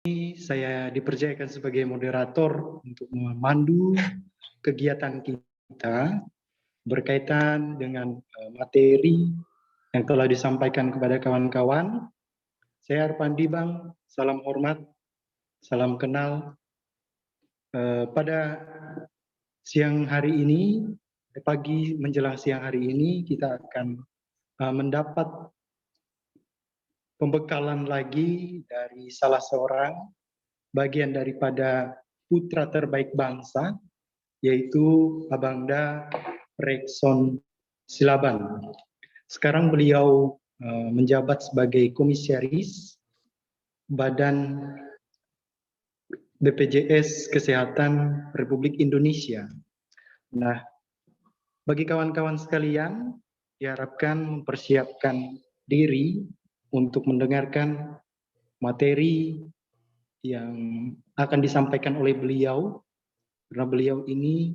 Saya dipercayakan sebagai moderator untuk memandu kegiatan kita berkaitan dengan materi yang telah disampaikan kepada kawan-kawan. Saya Arpandi Bang, salam hormat, salam kenal. Pada siang hari ini, pagi menjelang siang hari ini, kita akan mendapat pembekalan lagi dari salah seorang bagian daripada putra terbaik bangsa, yaitu Abangda Rekson Silaban. Sekarang beliau menjabat sebagai komisaris Badan BPJS Kesehatan Republik Indonesia. Nah, bagi kawan-kawan sekalian, diharapkan mempersiapkan diri untuk mendengarkan materi yang akan disampaikan oleh beliau, karena beliau ini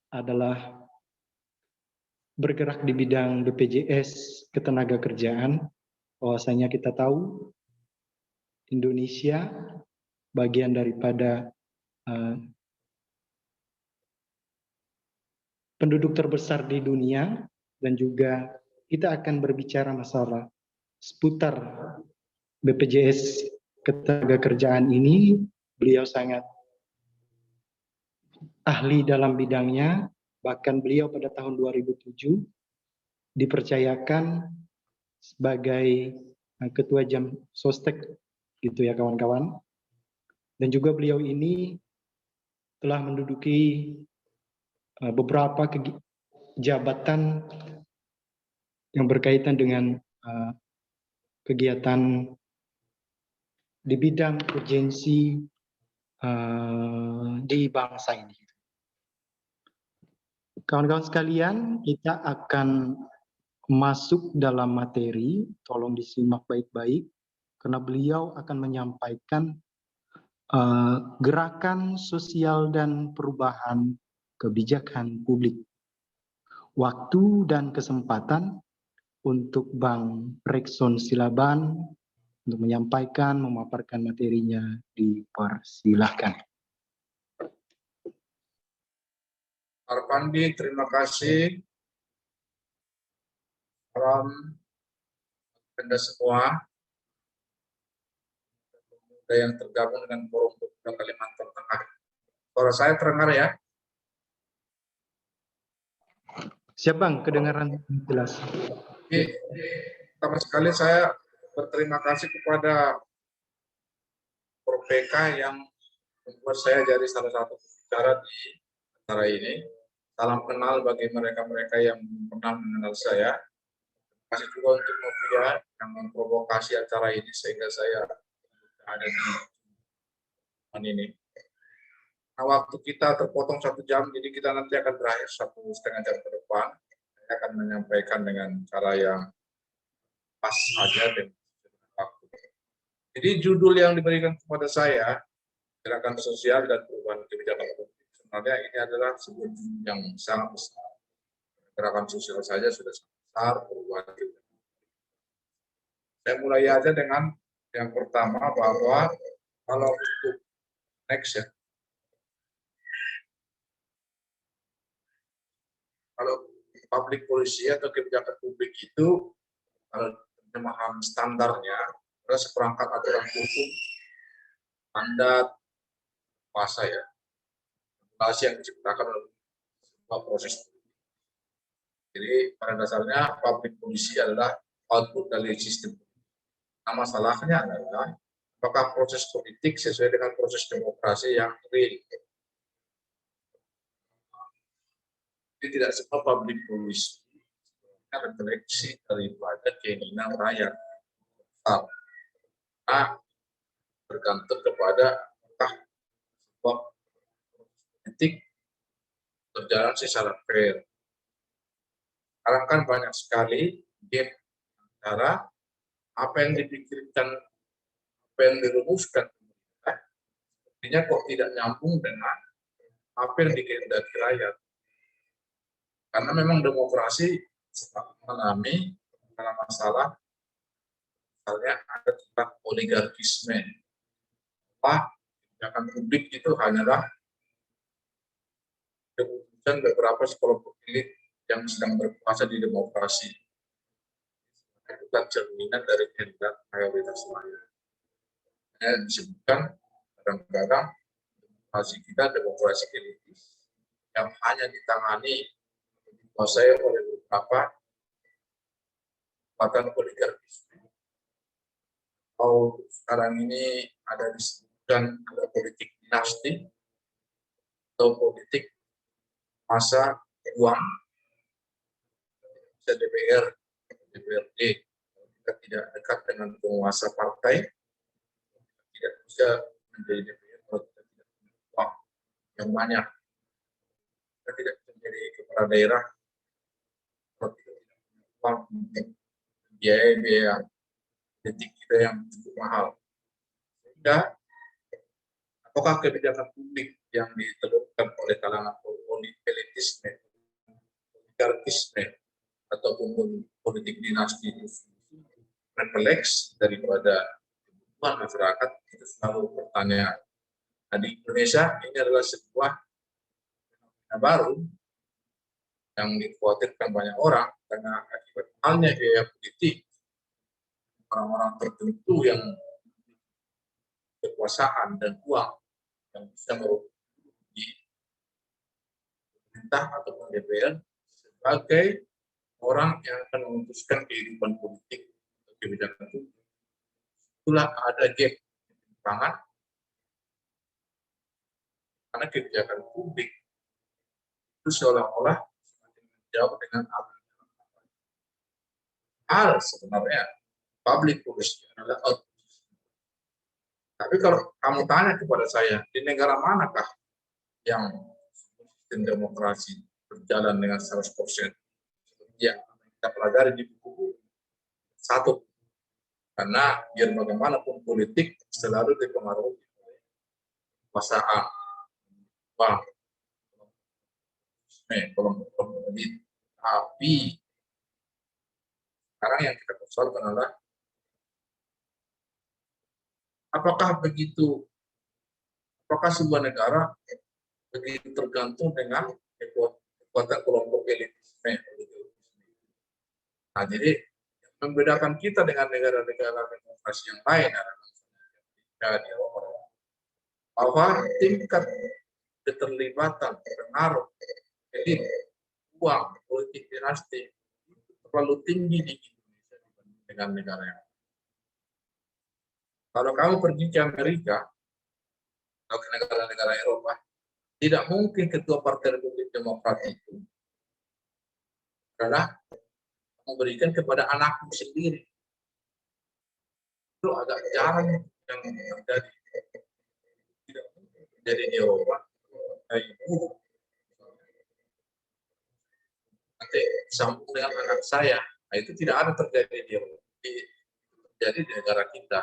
adalah bergerak di bidang BPJS Ketenagakerjaan. Bahwasanya kita tahu Indonesia bagian daripada penduduk terbesar di dunia, dan juga kita akan berbicara masalah seputar BPJS Ketenagakerjaan ini. Beliau sangat ahli dalam bidangnya, bahkan beliau pada tahun 2007 dipercayakan sebagai ketua Jam Sostek, gitu ya kawan-kawan. Dan juga beliau ini telah menduduki beberapa jabatan yang berkaitan dengan kegiatan di bidang urgensi di bangsa ini. Kawan-kawan sekalian, kita akan masuk dalam materi, tolong disimak baik-baik, karena beliau akan menyampaikan gerakan sosial dan perubahan kebijakan publik. Waktu dan kesempatan untuk Bang Rekson Silaban untuk menyampaikan, memaparkan materinya, dipersilahkan. Arpandi, terima kasih. Salam Anda semua yang tergabung dengan Forum Pemuda Kalimantan Tengah. Suara saya terdengar ya? Siap Bang, kedengaran jelas. Pertama sekali saya berterima kasih kepada Prof. PK yang membuat saya jadi salah satu pembicara di acara ini. Salam kenal bagi mereka-mereka yang pernah mengenal saya. Terima kasih juga untuk Novia yang memprovokasi acara ini sehingga saya ada di ini. Nah, waktu kita terpotong 1 jam, jadi kita nanti akan berakhir 1,5 jam ke depan. Saya akan menyampaikan dengan cara yang pas saja dengan waktu. Jadi judul yang diberikan kepada saya, gerakan sosial dan perubahan kebijakan publik. Sebenarnya ini adalah sebuah yang sangat besar. Gerakan sosial saja sudah sangat besar, perubahan kebijakan. Saya mulai aja dengan yang pertama, bahwa kalau untuk next ya, kalau public policy atau kebijakan publik itu, kalau pemahaman standarnya adalah seperangkat aturan hukum, mandat, kuasa ya, regulasi yang diciptakan oleh sebuah proses. Jadi pada dasarnya public policy adalah output dari sistem. Nah, masalahnya adalah apakah proses politik sesuai dengan proses demokrasi yang real. Jadi tidak semua public policy refleksi daripada keinginan rakyat. Nah, bergantung kepada apakah sebuah politik berjalan secara fair. Sekarang kan banyak sekali gap antara apa yang dipikirkan, apa yang dirumuskan, artinya kok tidak nyambung dengan apa yang dikehendaki rakyat. Karena memang demokrasi mengalami masalah, misalnya ada tentang oligarkisme. kebijakan publik itu hanyalah keputusan beberapa sekelompok elit yang sedang berkuasa di demokrasi. Bukan cerminan dari kehendak mayoritas rakyat. Disebutkan kadang-kadang demokrasi kita demokrasi elitis yang hanya ditangani dikuasai oleh beberapa kekuatan oligarkis. Kalau sekarang ini ada disebutkan ada politik dinasti atau politik masa uang, bisa DPR, DPRD, kita tidak dekat dengan penguasa partai, tidak bisa menjadi DPR kalau kita tidak punya uang yang banyak. Kita tidak bisa menjadi kepala daerah kalau kita tidak punya uang untuk biaya-biaya politik kita yang cukup mahal. Sehingga apakah kebijakan publik yang ditelurkan oleh kalangan elitisme, oligarkisme, ataupun politik dinasti itu refleks daripada kebutuhan masyarakat, itu selalu pertanyaan. Nah, di Indonesia ini adalah sebuah fenomena baru yang dikhawatirkan banyak orang karena akibat halnya biaya politik orang-orang tertentu yang kekuasaan dan uang yang bisa merugi pemerintah ataupun DPR sebagai orang yang akan memutuskan kehidupan politik atau kebijakan publik. Itulah ada gap ketimpangan karena kebijakan publik itu seolah-olah menjawab dengan apa hal sebenarnya public policy adalah output. Tapi kalau kamu tanya kepada saya, di negara manakah yang sistem demokrasi berjalan dengan 100%? Ya, kita pelajari di buku satu. Karena biar bagaimanapun politik selalu dipengaruhi oleh kekuasaan, uang, kelompok elit. Tapi sekarang yang kita persoalkan adalah apakah sebuah negara begitu tergantung dengan kekuatan kelompok elit. Nah, jadi yang membedakan kita dengan negara-negara demokrasi yang lain adalah di Eropa bahwa tingkat keterlibatan pengaruh elit, uang, politik dinasti itu terlalu tinggi di Indonesia dibanding dengan negara yang lain. Kalau kamu pergi ke Amerika atau ke negara-negara Eropa, tidak mungkin ketua Partai Republik Demokrat itu adalah memberikan kepada anakmu sendiri. Itu agak jarang yang terjadi. Tidak mungkin terjadi di Eropa. Nanti sambung dengan anak saya. Nah, itu tidak ada terjadi di Eropa. Terjadi di negara kita.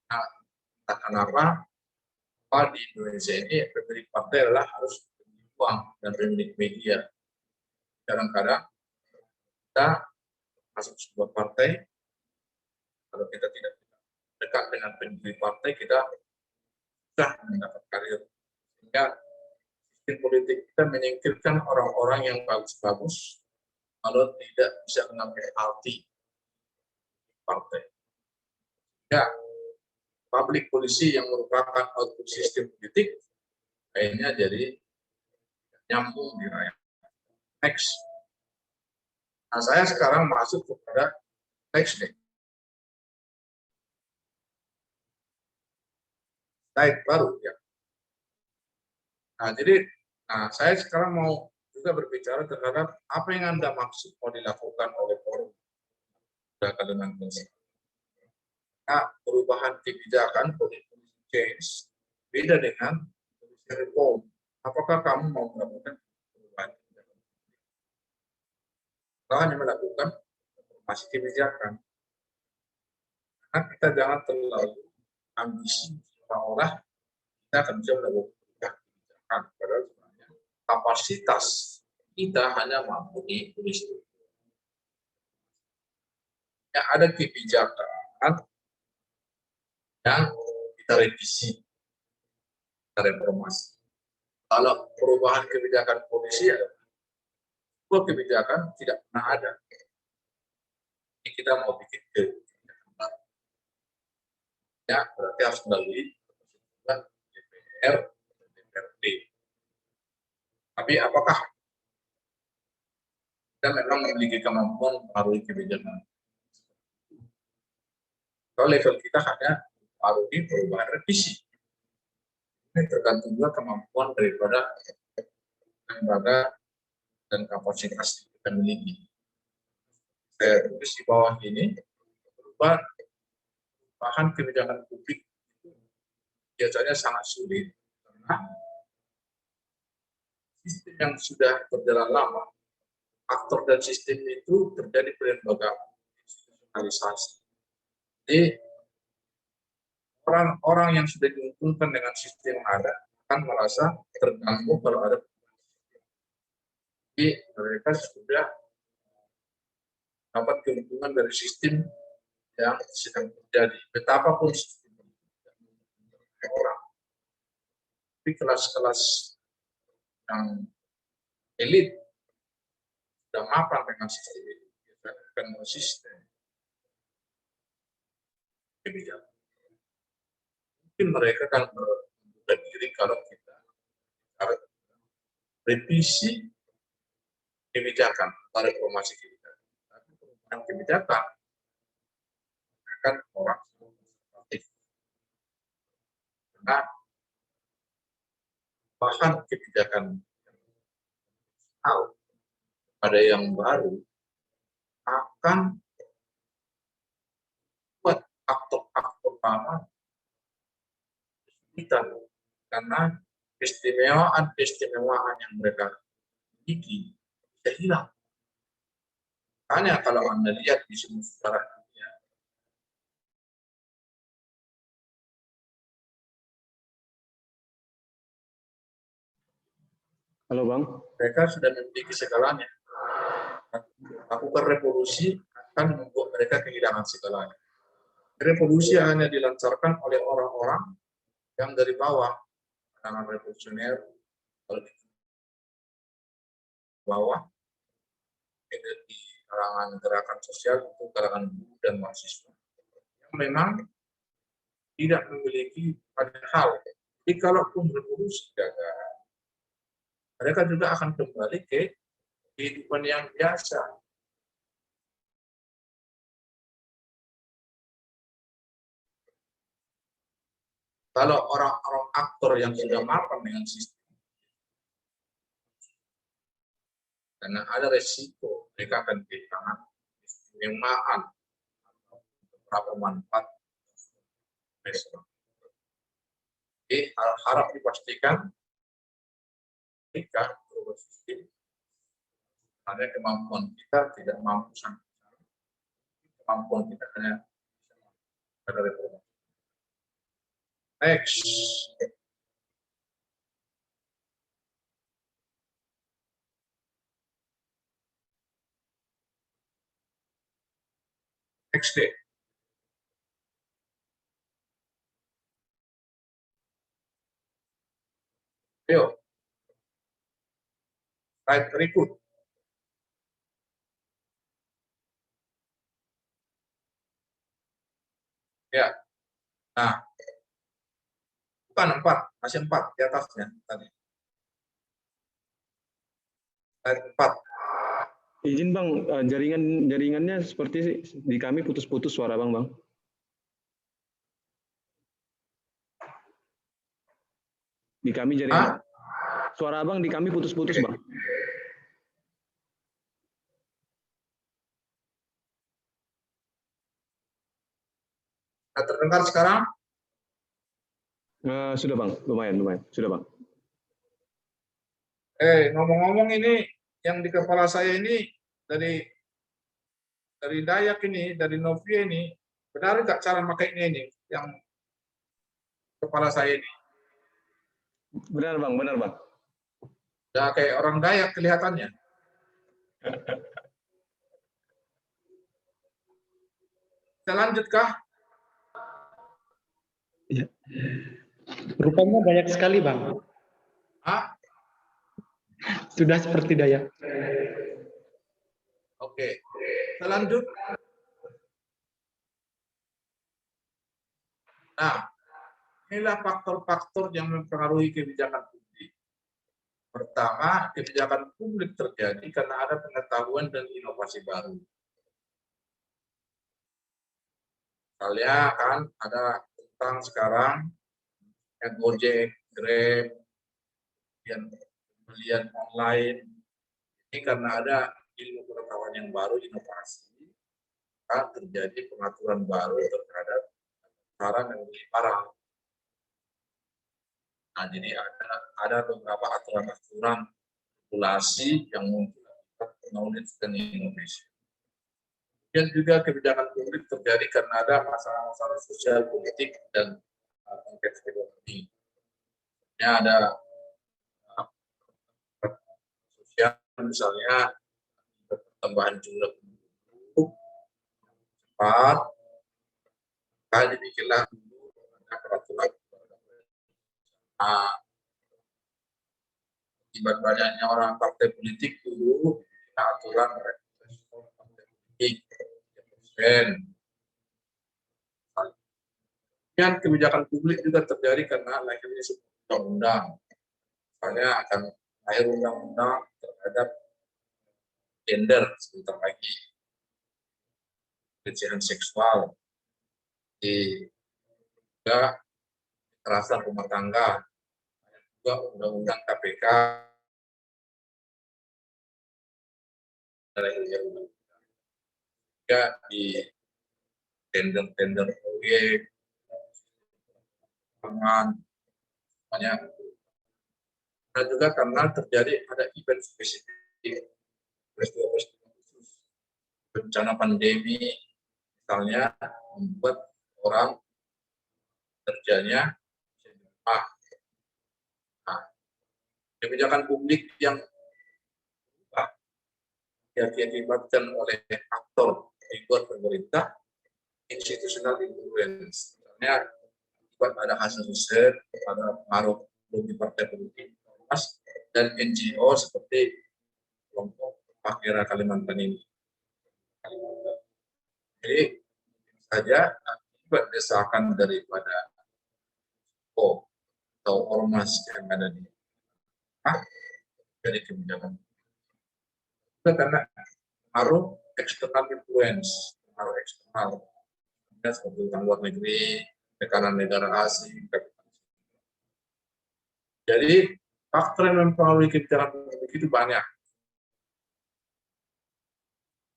Nah, entah kenapa di Indonesia ini pemilik partai adalah harus pemilik uang dan pemilik media. Kadang-kadang kita masuk sebuah partai, kalau kita tidak dekat dengan pemilik partai, kita susah mendapat karir. Sehingga sistem politik kita menyingkirkan orang-orang yang bagus-bagus, kalau tidak bisa mengambil arti partai. Ya, public policy yang merupakan output sistem politik, kayaknya jadi nyambung di rakyat. Next. Nah, saya sekarang masuk kepada next nih. Slide baru ya. Nah, jadi saya sekarang mau juga berbicara terhadap apa yang Anda maksud mau dilakukan oleh forum Kalimantan Selatan. Nah, perubahan kebijakan policy change beda dengan policy reform. Apakah kamu mau melakukan perubahan kebijakan? Kita hanya melakukan reformasi kebijakan. Karena kita jangan terlalu ambisi seolah-olah kita akan bisa melakukan perubahan kebijakan. Padahal sebenarnya kapasitas kita hanya mampu di industri. Ya, ada kebijakan yang kita revisi, kita reformasi. Kalau perubahan kebijakan polisi, sebuah kebijakan tidak pernah ada. Jadi kita mau bikin kebijakan baru. Ya, berarti harus melalui DPR, DPRD. Tapi apakah kita memang memiliki kemampuan mempengaruhi kebijakan? Kalau level kita hanya mempengaruhi perubahan revisi. Ini tergantung juga kemampuan daripada lembaga dan kapasitas yang kita miliki. Saya tulis di bawah ini, perubahan kebijakan publik itu biasanya sangat sulit karena sistem yang sudah berjalan lama, aktor dan sistem itu terjadi pelembagaan, institusionalisasi. Jadi orang-orang yang sudah diuntungkan dengan sistem yang ada akan merasa terganggu kalau ada. Jadi mereka sudah dapat keuntungan dari sistem yang sedang terjadi. Betapapun sistem orang, tapi kelas-kelas yang elit sudah mapan dengan sistem itu, dengan sistem kebijakan. Mungkin mereka akan membuka diri kalau kita revisi kebijakan atau reformasi kebijakan. Tapi perubahan kebijakan akan orang konservatif. Karena bahan kebijakan pada yang baru akan buat aktor-aktor lama kita, karena keistimewaan yang mereka miliki bisa hilang. Hanya kalau Anda lihat di semua sejarah dunia, halo Bang, mereka sudah memiliki segalanya. Lakukan revolusi akan membuat mereka kehilangan segalanya. Revolusi hanya dilancarkan oleh orang-orang yang dari bawah, kalangan revolusioner, kalau di bawah, di kalangan gerakan sosial, itu kalangan buruh dan mahasiswa, yang memang tidak memiliki banyak hal. Jadi kalaupun revolusi gagal, mereka juga akan kembali ke kehidupan yang biasa. Kalau orang-orang aktor yang sudah mapan dengan sistem, karena ada resiko mereka akan kehilangan keistimewaan atau beberapa manfaat. Jadi harap dipastikan ketika berubah sistem, ada kemampuan kita tidak mampu sampai kemampuan kita hanya pada reformasi. Next. Next day. Ayo. Slide berikut. Ya. Nah. Bukan 4, masih 4 di atasnya tadi. Slide 4. izin Bang, jaringannya seperti di kami putus-putus suara Bang. Di kami jaringan. Suara Abang di kami putus-putus Bang. Nah, terdengar sekarang? Sudah Bang, lumayan. Sudah Bang. Ngomong-ngomong ini yang di kepala saya ini dari Dayak ini, dari Novia ini, benar nggak cara makainya ini yang kepala saya ini? Benar Bang. Udah kayak orang Dayak kelihatannya. Kita lanjutkah? Ya. Rupanya banyak sekali, Bang. Ah, Sudah seperti Dayak. oke. Kita lanjut. Nah, inilah faktor-faktor yang mempengaruhi kebijakan publik. Pertama, kebijakan publik terjadi karena ada pengetahuan dan inovasi baru. Misalnya kan ada tentang sekarang Gojek, Grab, dan pembelian online. Ini karena ada ilmu pengetahuan yang baru, inovasi, maka terjadi pengaturan baru terhadap barang dan beli barang. Nah, jadi ada beberapa aturan-aturan regulasi yang muncul knowledge dan innovation. Dan juga kebijakan publik terjadi karena ada masalah-masalah sosial, politik, dan konteks ekonomi. Ya, ada sosial, misalnya pertambahan jumlah penduduk cepat, maka dibikinlah ada peraturan. Nah, akibat banyaknya orang partai politik dulu, aturan partai politik, dan kebijakan publik juga terjadi karena lahirnya sebuah undang-undang. Misalnya akan lahir undang-undang terhadap gender sebentar lagi, pelecehan seksual, juga kekerasan rumah tangga, juga undang-undang KPK, juga di tender-tender proyek, pangan, banyak. Dan juga karena terjadi ada event spesifik, peristiwa-peristiwa khusus, bencana pandemi, misalnya membuat orang kerjanya nah, kebijakan publik yang diakibatkan oleh aktor di luar pemerintah, institutional influence. Misalnya, ada hasil riset, ada pengaruh lobby partai politik, dan NGO seperti kelompok Pakira Kalimantan ini. Jadi, saja akibat desakan daripada atau ormas yang ada di dari kebijakan. Karena pengaruh eksternal influence, pengaruh eksternal, seperti utang luar negeri, tekanan negara asing. Jadi faktor yang mempengaruhi kebijakan publik itu banyak.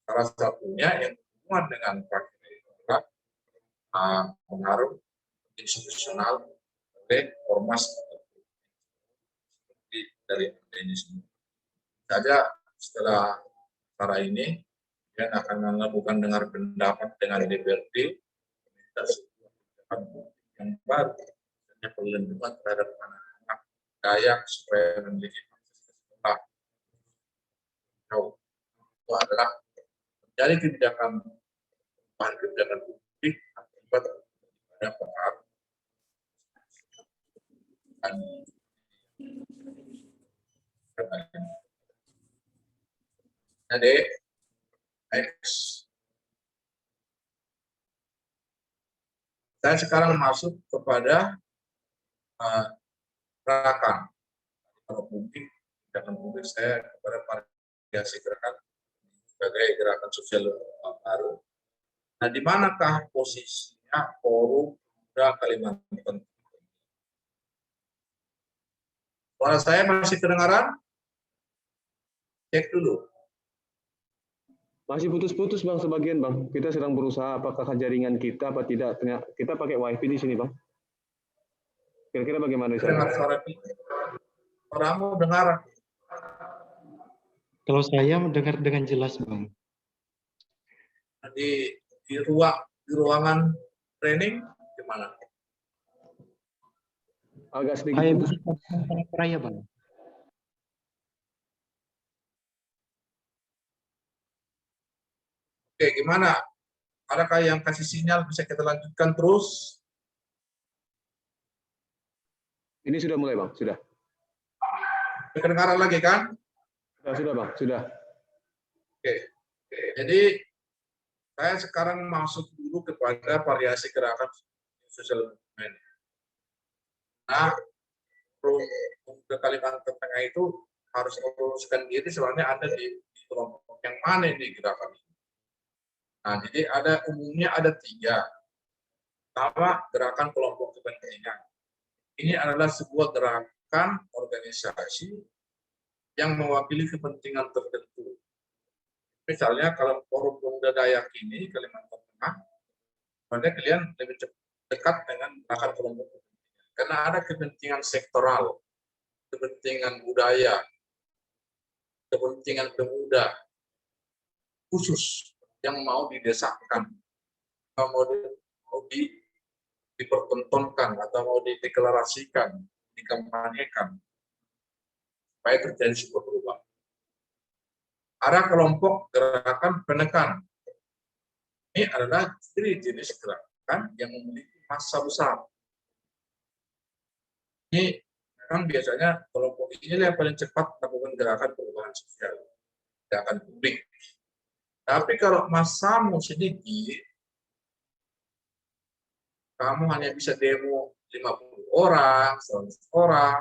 Salah satunya yang berhubungan dengan pengaruh institusional oleh ormas seperti dari ini semua. Saja setelah cara ini yang akan melakukan dengar pendapat dengan DPRD yang baru dan perlindungan terhadap anak-anak Dayak supaya memiliki akses ke sekolah. Itu adalah dari kebijakan publik akibat pada pengaruh jadi next. Saya sekarang masuk kepada gerakan. Kalau publik, gerakan publik saya kepada variasi gerakan sebagai gerakan sosial baru. Nah, di manakah posisinya Forum Pemuda Kalimantan? Suara saya masih kedengaran? Cek dulu. Masih putus-putus Bang sebagian Bang. Kita sedang berusaha apakah jaringan kita apa tidak. Kita pakai WiFi di sini Bang. Kira-kira bagaimana? Dengar suara suaramu dengar. Kalau saya mendengar dengan jelas, Bang. Di ruangan training gimana? Agak sedikit putus. Raya, Bang. Oke, gimana? Adakah yang kasih sinyal bisa kita lanjutkan terus? Ini sudah mulai, Bang. Sudah. Kedengaran lagi kan? Sudah, Bang. Sudah. Oke. Jadi saya sekarang masuk dulu kepada variasi gerakan social movement. Nah, ke Kalimantan Tengah itu harus meluruskan diri sebenarnya ada di kelompok yang mana ini gerakan ini. Nah, jadi umumnya ada 3. Pertama, gerakan kelompok kepentingan. Ini adalah sebuah gerakan organisasi yang mewakili kepentingan tertentu. Misalnya kalau Forum Pemuda Dayak ini Kalimantan Tengah, sebenarnya kalian lebih dekat dengan gerakan kelompok kepentingan. Karena ada kepentingan sektoral, kepentingan budaya, kepentingan pemuda khusus yang mau didesakan, mau dipertontonkan atau mau dideklarasikan, dikampanyekan supaya terjadi sebuah perubahan. Ada kelompok gerakan penekan. Ini adalah jenis gerakan yang memiliki massa besar. Ini memang biasanya kelompok ini yang paling cepat melakukan gerakan perubahan sosial, gerakan publik. Tapi kalau massamu sedikit, kamu hanya bisa demo 50 orang, 100 orang,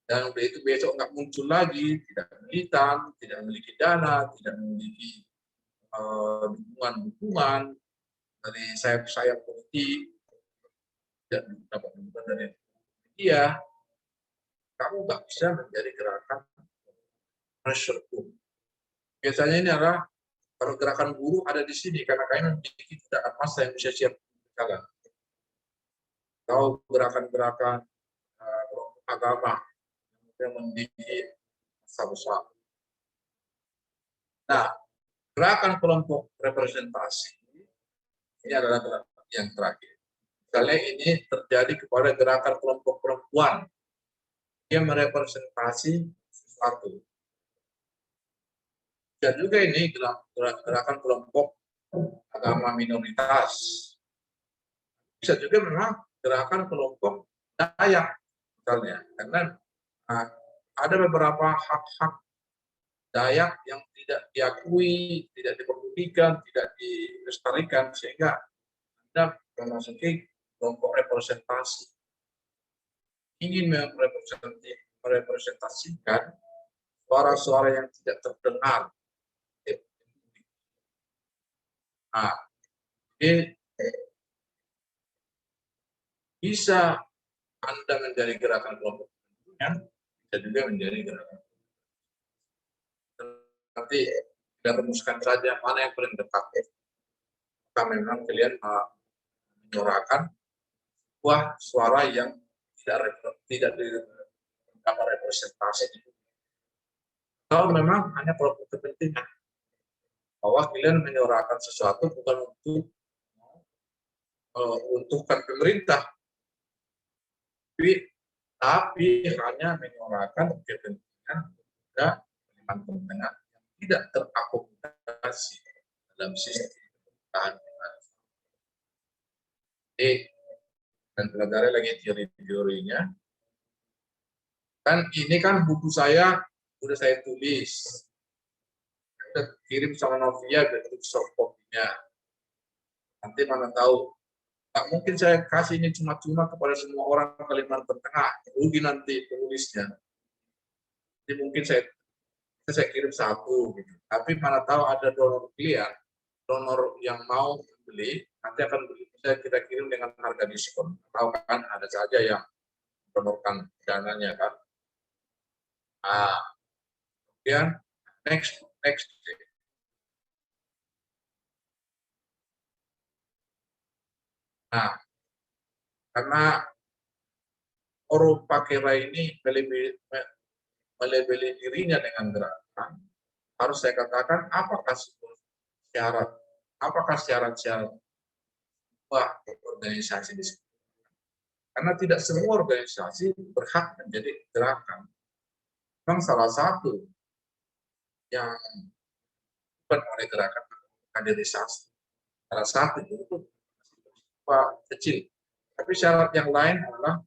dan udah itu besok nggak muncul lagi, tidak militan, tidak memiliki dana, tidak memiliki dukungan dari sayap-sayap politik, tidak dapat dukungan dari media, kamu nggak bisa menjadi gerakan pressure group. Biasanya ini adalah kalau gerakan buruh ada di sini karena kalian memiliki tidak massa yang bisa siap berjalan. Atau gerakan-gerakan agama yang memiliki massa besar. Nah, gerakan kelompok representasi ini adalah gerakan yang terakhir. Misalnya ini terjadi kepada gerakan kelompok perempuan yang merepresentasi sesuatu. Dan juga ini gerakan kelompok agama minoritas. Bisa juga memang gerakan kelompok Dayak, misalnya, karena ada beberapa hak-hak Dayak yang tidak diakui, tidak dipedulikan, tidak dilestarikan, sehingga Anda memasuki kelompok representasi. Ingin merepresentasikan suara-suara yang tidak terdengar. Nah, jadi bisa Anda menjadi gerakan kelompok kepentingan, bisa juga menjadi gerakan. Nanti kita rumuskan saja mana yang paling dekat. Maka memang kalian menyuarakan sebuah suara yang tidak dapat representasi. Kalau memang hanya kelompok kepentingan, bahwa kalian menyuarakan sesuatu bukan untuk untukkan pemerintah, tapi hanya menyuarakan kepentingan pada Kalimantan Tengah yang tidak terakomodasi dalam sistem pemerintahan. Dan pelajari lagi teori-teorinya. Kan ini kan buku saya udah saya tulis, udah kirim sama Novia bentuk soft copy-nya. Nanti mana tahu, tak mungkin saya kasih ini cuma-cuma kepada semua orang Kalimantan Tengah, rugi nanti penulisnya. Jadi mungkin saya kirim 1, gitu. Tapi mana tahu ada donor pilihan, donor yang mau beli, nanti akan bisa kita kirim dengan harga diskon. Tahu kan ada saja yang donorkan dananya kan. Nah, kemudian next. Nah, karena Forum Pakera ini melebeli dirinya dengan gerakan, harus saya katakan apakah syarat-syarat sebuah organisasi di sini. Karena tidak semua organisasi berhak menjadi gerakan. Memang salah satu yang bukan oleh gerakan kaderisasi. Salah satu itu kecil. Tapi syarat yang lain adalah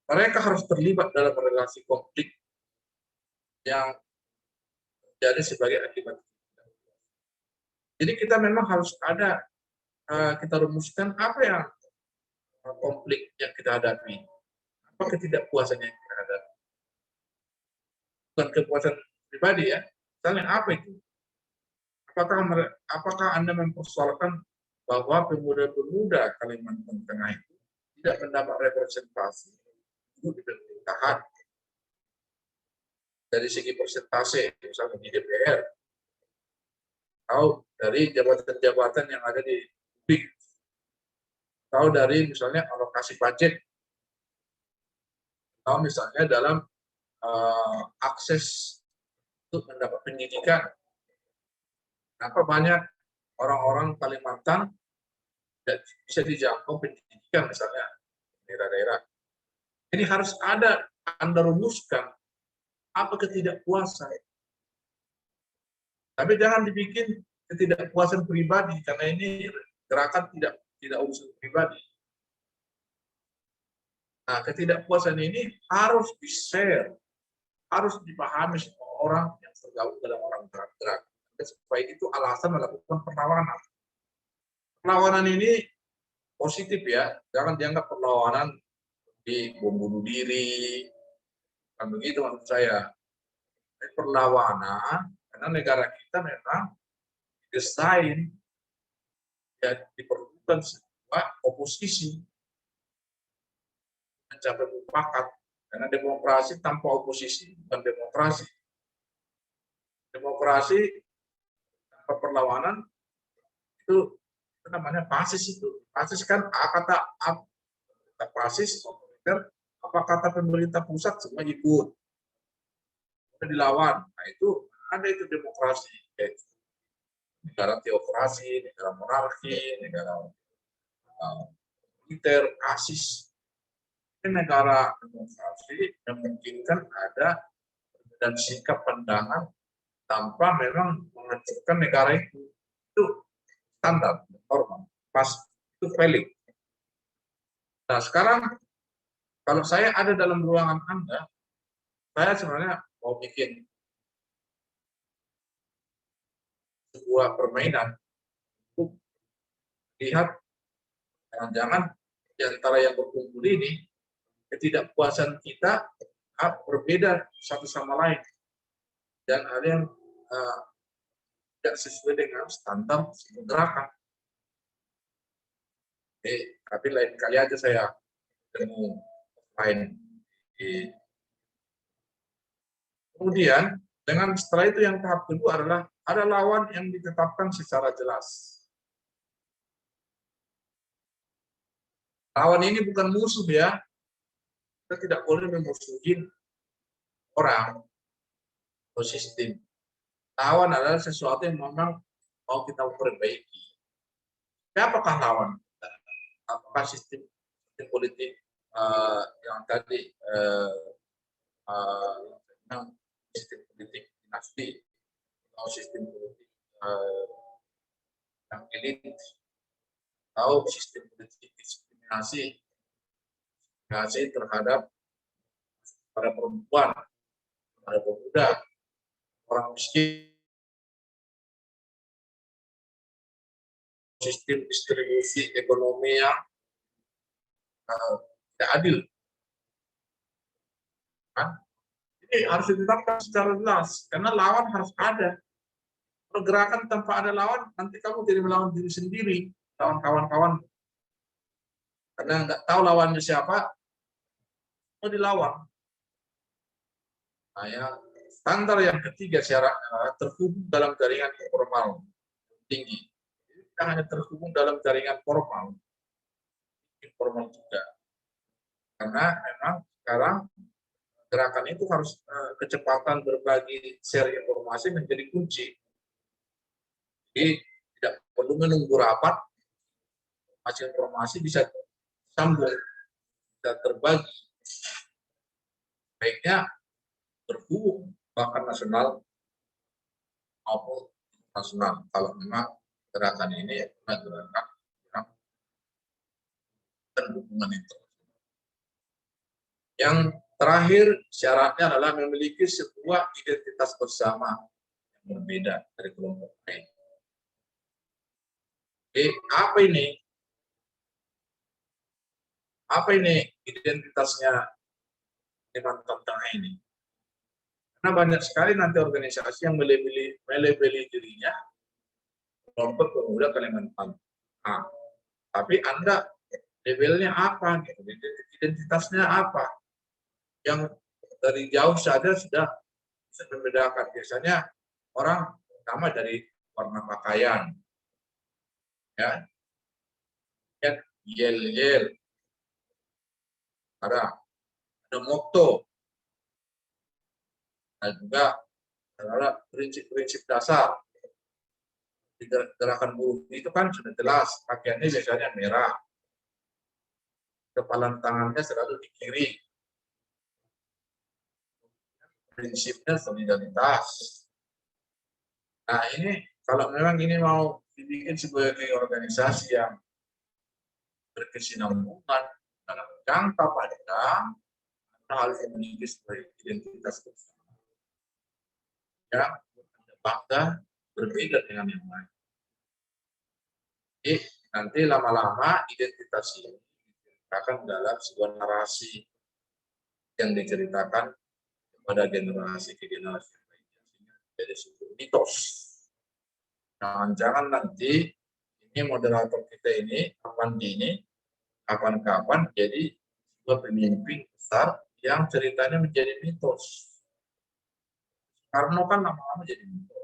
mereka harus terlibat dalam relasi konflik yang jadi sebagai akibat. Jadi kita memang harus ada, kita rumuskan apa yang konflik yang kita hadapi, apa ketidakpuasan yang kita hadapi. Bukan kepuasan pribadi ya, misalnya apa itu? Apakah Anda mempersoalkan bahwa pemuda-pemuda Kalimantan Tengah itu tidak mendapat representasi di pemerintahan dari segi persentase, misalnya di DPR, atau dari jabatan-jabatan yang ada di publik, atau dari misalnya alokasi budget, atau misalnya dalam akses untuk mendapat pendidikan. Kenapa banyak orang-orang Kalimantan tidak bisa dijangkau pendidikan misalnya daerah-daerah. Ini harus ada, Anda rumuskan apa ketidakpuasan. Tapi jangan dibikin ketidakpuasan pribadi, karena ini gerakan tidak urusan pribadi. Nah, ketidakpuasan ini harus di-share, harus dipahami semua orang yang tergabung dalam orang gerak. Supaya itu alasan melakukan perlawanan. Perlawanan ini positif ya, jangan dianggap perlawanan di bom bunuh diri, kan begitu maksud saya. Perlawanan karena negara kita memang desain ya diperlukan sebuah oposisi mencapai mufakat, karena demokrasi tanpa oposisi bukan demokrasi. Demokrasi tanpa perlawanan itu namanya fasis itu. Fasis kan kata fasis otoriter, apa kata pemerintah pusat semua ikut. Dilawan. Nah, itu ada itu demokrasi. Negara teokrasi, negara monarki, negara militer, asis. Ini negara demokrasi yang memungkinkan ada dan sikap pandangan tanpa memang menghancurkan negara itu. Itu standar, normal, pas, itu valid. Nah, sekarang kalau saya ada dalam ruangan Anda, saya sebenarnya mau bikin sebuah permainan untuk lihat jangan-jangan di antara yang berkumpul ini ketidakpuasan kita berbeda satu sama lain dan ada yang tidak sesuai dengan standar gerakan. Tapi lain kali aja saya ketemu lain. Kemudian dengan setelah itu yang tahap kedua adalah ada lawan yang ditetapkan secara jelas. Lawan ini bukan musuh ya. Kita tidak boleh memusuhin orang atau sistem. Lawan adalah sesuatu yang memang mau kita perbaiki. Siapakah lawan? Apakah sistem politik yang tadi sistem politik dinasti atau sistem politik yang elit atau sistem politik diskriminasi terhadap para perempuan, para pemuda, orang miskin, sistem distribusi ekonomi yang tidak adil. Kan? Ini harus ditetapkan secara jelas, karena lawan harus ada. Pergerakan tanpa ada lawan, nanti kamu jadi melawan diri sendiri, lawan kawan-kawan. Karena nggak tahu lawannya siapa, mau dilawan. Nah, ya, standar yang ketiga syarat terhubung dalam jaringan informal tinggi. Kita hanya terhubung dalam jaringan formal, informal juga. Karena memang sekarang gerakan itu harus kecepatan berbagi share informasi menjadi kunci. Jadi tidak perlu menunggu rapat, informasi bisa sambung, bisa terbagi. Baiknya terhubung bahkan nasional maupun internasional. Kalau memang gerakan ini adalah gerakan dan hubungan internasional. Yang terakhir syaratnya adalah memiliki sebuah identitas bersama yang berbeda dari kelompok lain. Oke, apa ini? Apa ini identitasnya Kalimantan Tengah ini? Karena banyak sekali nanti organisasi yang melebeli dirinya kelompok pemuda Kalimantan Tengah. Tapi Anda labelnya apa? Identitasnya apa? Yang dari jauh saja sudah bisa membedakan. Biasanya orang pertama dari warna pakaian, ya, yel-yel, ada moto, dan juga ada prinsip-prinsip dasar. Di gerakan buruh itu kan sudah jelas, pakaiannya biasanya merah, kepalan tangannya selalu di kiri, prinsipnya solidaritas. Nah ini kalau memang ini mau dibikin sebagai organisasi yang berkesinambungan dalam jangka panjang, harus memiliki sebagai identitas bersama. Ya, bangga berbeda dengan yang lain. Jadi nanti lama-lama identitas ini akan dalam sebuah narasi yang diceritakan kepada generasi ke generasi lainnya, jadi sebuah mitos. Jangan-jangan nanti ini moderator kita ini kapan-kapan jadi sebuah pemimpin besar yang ceritanya menjadi mitos. Karena kan lama-lama jadi mitos.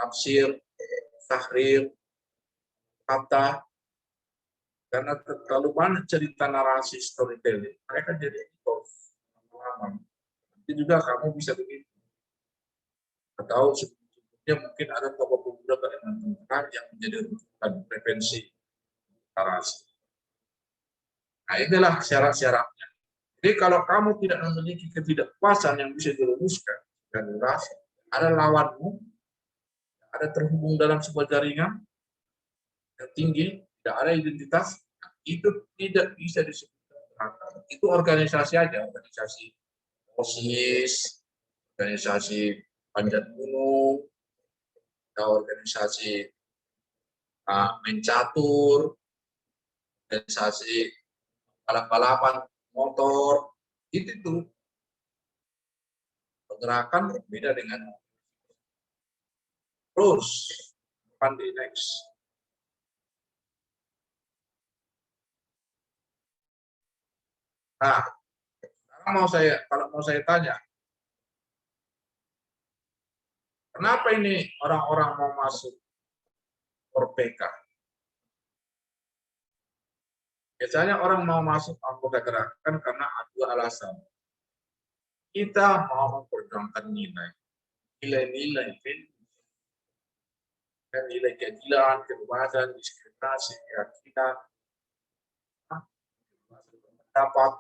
Tafsir, tahrir, kata, karena terlalu banyak cerita narasi storytelling, mereka jadi mitos lama-lama. Nanti juga kamu bisa begitu. Atau sebelumnya mungkin ada tokoh pemuda Kalimantan Tengah yang menjadi rujukan prevensi narasi. Nah, inilah syarat-syaratnya. Jadi kalau kamu tidak memiliki ketidakpuasan yang bisa dirumuskan dan dirasa, ada lawanmu, ada terhubung dalam sebuah jaringan yang tinggi, tidak ada identitas, itu tidak bisa disebut gerakan. Itu organisasi aja, organisasi OSIS, organisasi panjat gunung, organisasi main catur, organisasi balap-balapan motor, itu tuh pergerakan berbeda dengan terus di next. Nah, kalau mau saya tanya, kenapa ini orang-orang mau masuk PK? Biasanya orang mau masuk anggota gerakan karena ada dua alasan. Kita mau memperjuangkan nilai-nilai, dan nilai keadilan, kebebasan, diskriminasi, keyakinan, pendapat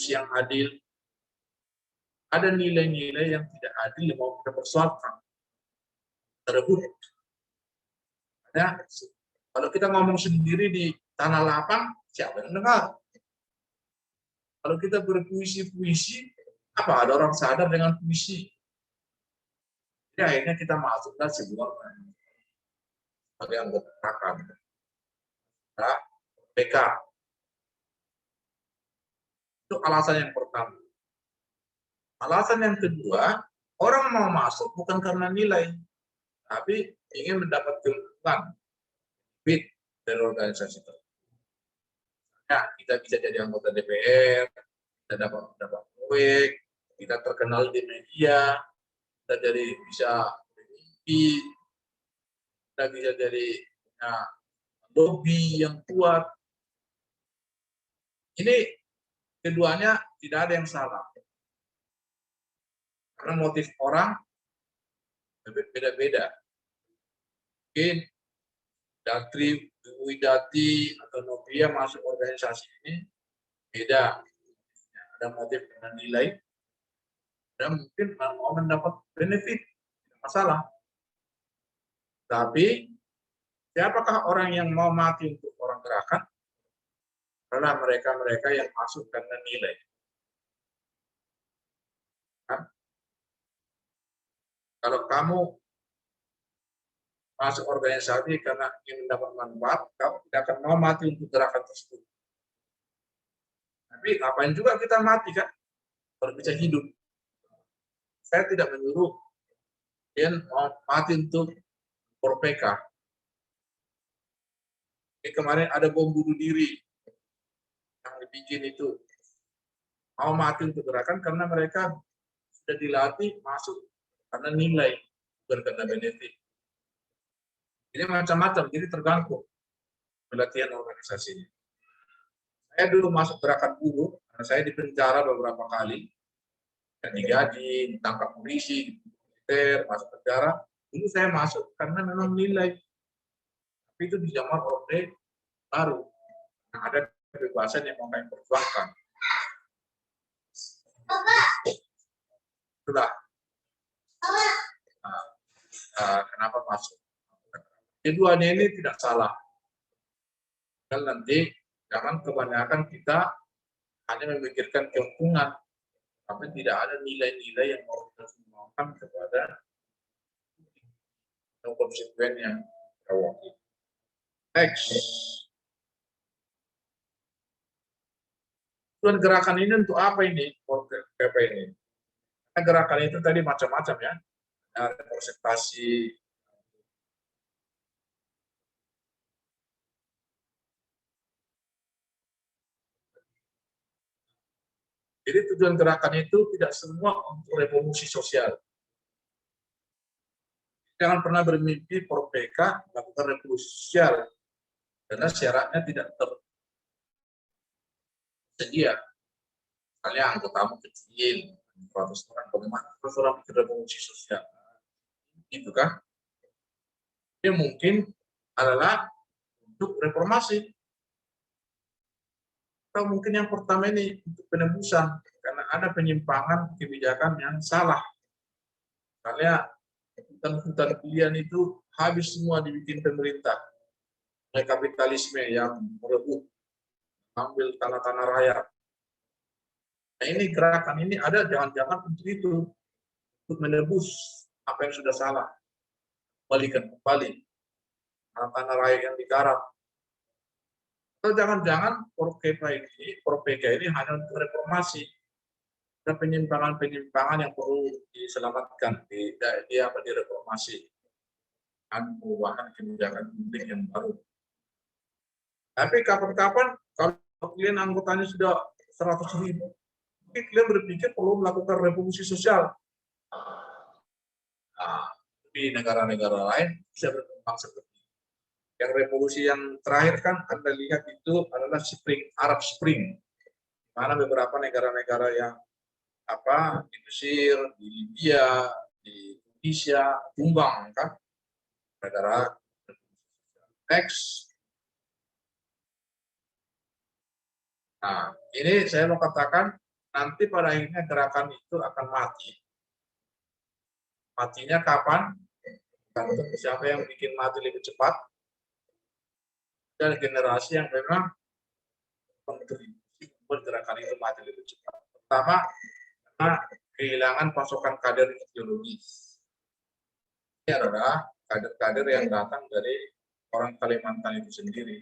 yang adil. Ada nilai-nilai yang tidak adil yang mau kita persoalkan, terebut. Ya, kalau kita ngomong sendiri di tanah lapang, siapa yang dengar? Kalau kita berpuisi-puisi, apa ada orang sadar dengan puisi? Ya, akhirnya kita masukkan sebuah sebagai anggota gerakan. Nah, PK. Itu alasan yang pertama. Alasan yang kedua, orang mau masuk bukan karena nilai, tapi ingin mendapat keuntungan dari organisasi itu. Ya, kita bisa jadi anggota DPR, kita dapat proyek, kita terkenal di media, kita jadi bisa bermimpi, kita bisa jadi lobby yang kuat. Ini keduanya tidak ada yang salah. Karena motif orang beda-beda. Mungkin Datri, Widati, atau Novia masuk organisasi ini beda. Ada motif dengan nilai, dan mungkin mau mendapat benefit, tidak masalah. Tapi Siapakah orang yang mau mati untuk orang gerakan? Adalah mereka-mereka yang masuk karena nilai. Kan? Kalau kamu masuk organisasi karena ingin mendapat manfaat, kamu tidak akan mau mati untuk gerakan tersebut. Tapi ngapain juga kita mati kan? Kalau bisa hidup. Saya tidak menyuruh kalian mau mati untuk PK. Ini kemarin ada bom bunuh diri yang dibikin itu. Mau mati untuk gerakan karena mereka sudah dilatih masuk karena nilai, bukan karena benefit. Jadi macam-macam, jadi tergantung pelatihan organisasinya. Saya dulu masuk gerakan buruh, karena saya dipenjara beberapa kali, dan digaji, ditangkap polisi, militer, masuk penjara. Dulu saya masuk karena memang nilai, tapi itu di zaman Orde Baru. Nah, ada kebebasan yang mau kami perjuangkan. Sudah. Kenapa masuk? Keduanya ini tidak salah. Dan nanti jangan kebanyakan kita hanya memikirkan keuntungan, tapi tidak ada nilai-nilai yang mau kita sumbangkan kepada konstituen yang kita wakili. Next. Tujuan gerakan ini untuk apa ini? PP ini. Nah, gerakan itu tadi macam-macam ya. Ada representasi. Jadi tujuan gerakan itu tidak semua untuk revolusi sosial. Jangan pernah bermimpi PK melakukan revolusi sosial, karena syaratnya tidak tersedia. Misalnya anggotamu kecil, 100 orang, bagaimana 100 orang bikin revolusi sosial? Gitu kan? Ini mungkin adalah untuk reformasi. Atau mungkin yang pertama ini untuk penebusan, karena ada penyimpangan kebijakan yang salah. Misalnya hutan-hutan pilihan itu habis semua dibikin pemerintah. Kapitalisme yang merebut, ambil tanah-tanah rakyat. Nah ini gerakan ini ada jangan-jangan untuk itu, untuk menebus apa yang sudah salah, balikan kembali tanah-tanah rakyat yang digarap. Atau jangan-jangan PK ini hanya untuk reformasi. Ada penyimpangan-penyimpangan yang perlu diselamatkan di reformasi dan perubahan kebijakan publik yang baru. Tapi kapan-kapan kalau kalian anggotanya sudah 100.000, mungkin kalian berpikir perlu melakukan revolusi sosial. Nah, di negara-negara lain bisa berkembang seperti itu. Yang revolusi yang terakhir kan Anda lihat itu adalah Arab Spring, di mana beberapa negara-negara yang di Mesir, di Libya, di Indonesia tumbang kan negara. Next. Nah, ini saya mau katakan nanti pada akhirnya gerakan itu akan mati. Matinya kapan? Untuk siapa yang bikin mati lebih cepat dan generasi yang memang kontribusi membuat gerakan itu mati lebih cepat. Pertama, karena kehilangan pasokan kader ideologis. Ini adalah kader-kader yang datang dari orang Kalimantan itu sendiri.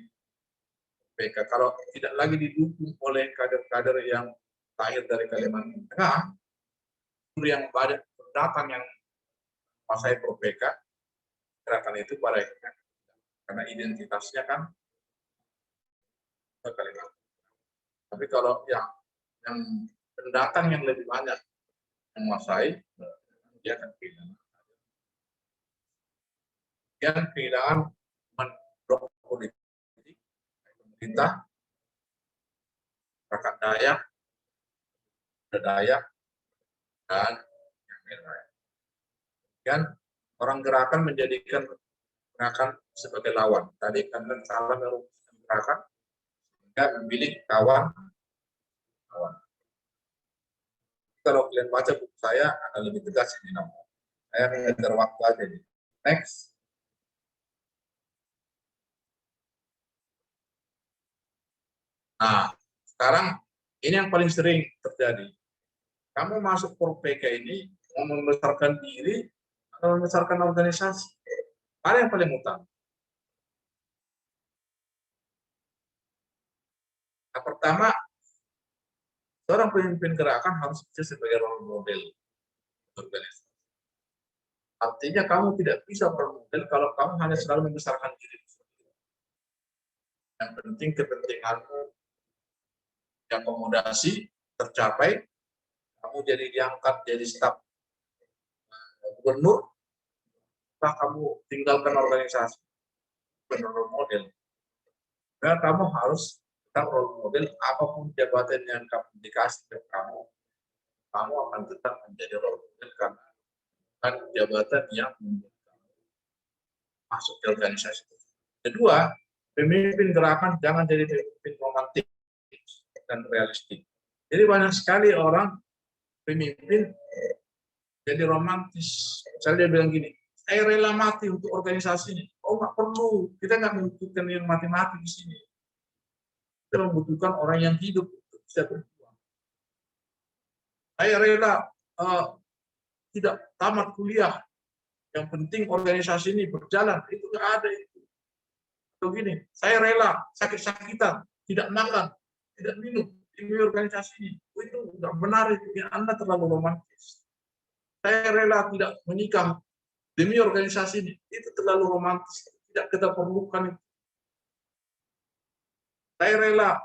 PK kalau tidak lagi didukung oleh kader-kader yang lahir dari Kalimantan Tengah, yang banyak datang yang pasai PK, gerakan itu pada akhirnya karena identitasnya kan Kalimantan. Tapi kalau yang pendatang yang lebih banyak menguasai, dia akan kehilangan. Dia kehilangan blok politik, pemerintah, rakyat Dayak, dan yang lain. Dan orang gerakan menjadikan gerakan sebagai lawan. Tadi karena salah merumuskan gerakan, sehingga memilih kawan. Kalau kalian baca buku saya akan lebih tegas ini namanya. Saya mengejar waktu aja nih. Next. Nah, sekarang ini yang paling sering terjadi. Kamu masuk Propeka ini mau membesarkan diri atau membesarkan organisasi? Mana yang paling utama? Nah, pertama, seorang pemimpin gerakan harus bisa sebagai role model organisasi. Artinya kamu tidak bisa role model kalau kamu hanya selalu membesarkan diri. Yang penting kepentinganmu diakomodasi, tercapai, kamu jadi diangkat jadi staf gubernur, setelah kamu tinggalkan organisasi, bukan role model. Karena kamu harus tetap role model, apapun jabatan yang kamu dikasih ke kamu akan tetap menjadi role model karena kan jabatan yang masuk ke organisasi. Kedua, pemimpin gerakan jangan jadi pemimpin romantik dan realistik. Jadi banyak sekali orang pemimpin jadi romantis. Misalnya dia bilang gini, saya rela mati untuk organisasi ini. Oh, nggak perlu. Kita nggak membutuhkan yang mati-mati di sini. Kita membutuhkan orang yang hidup untuk bisa berjuang. Saya rela tidak tamat kuliah. Yang penting organisasi ini berjalan. Itu nggak ada itu. Atau gini, saya rela sakit-sakitan, tidak makan, tidak minum demi organisasi ini. Itu nggak benar itu. Ya, Anda terlalu romantis. Saya rela tidak menikah demi organisasi ini. Itu terlalu romantis. Tidak kita perlukan itu. Saya rela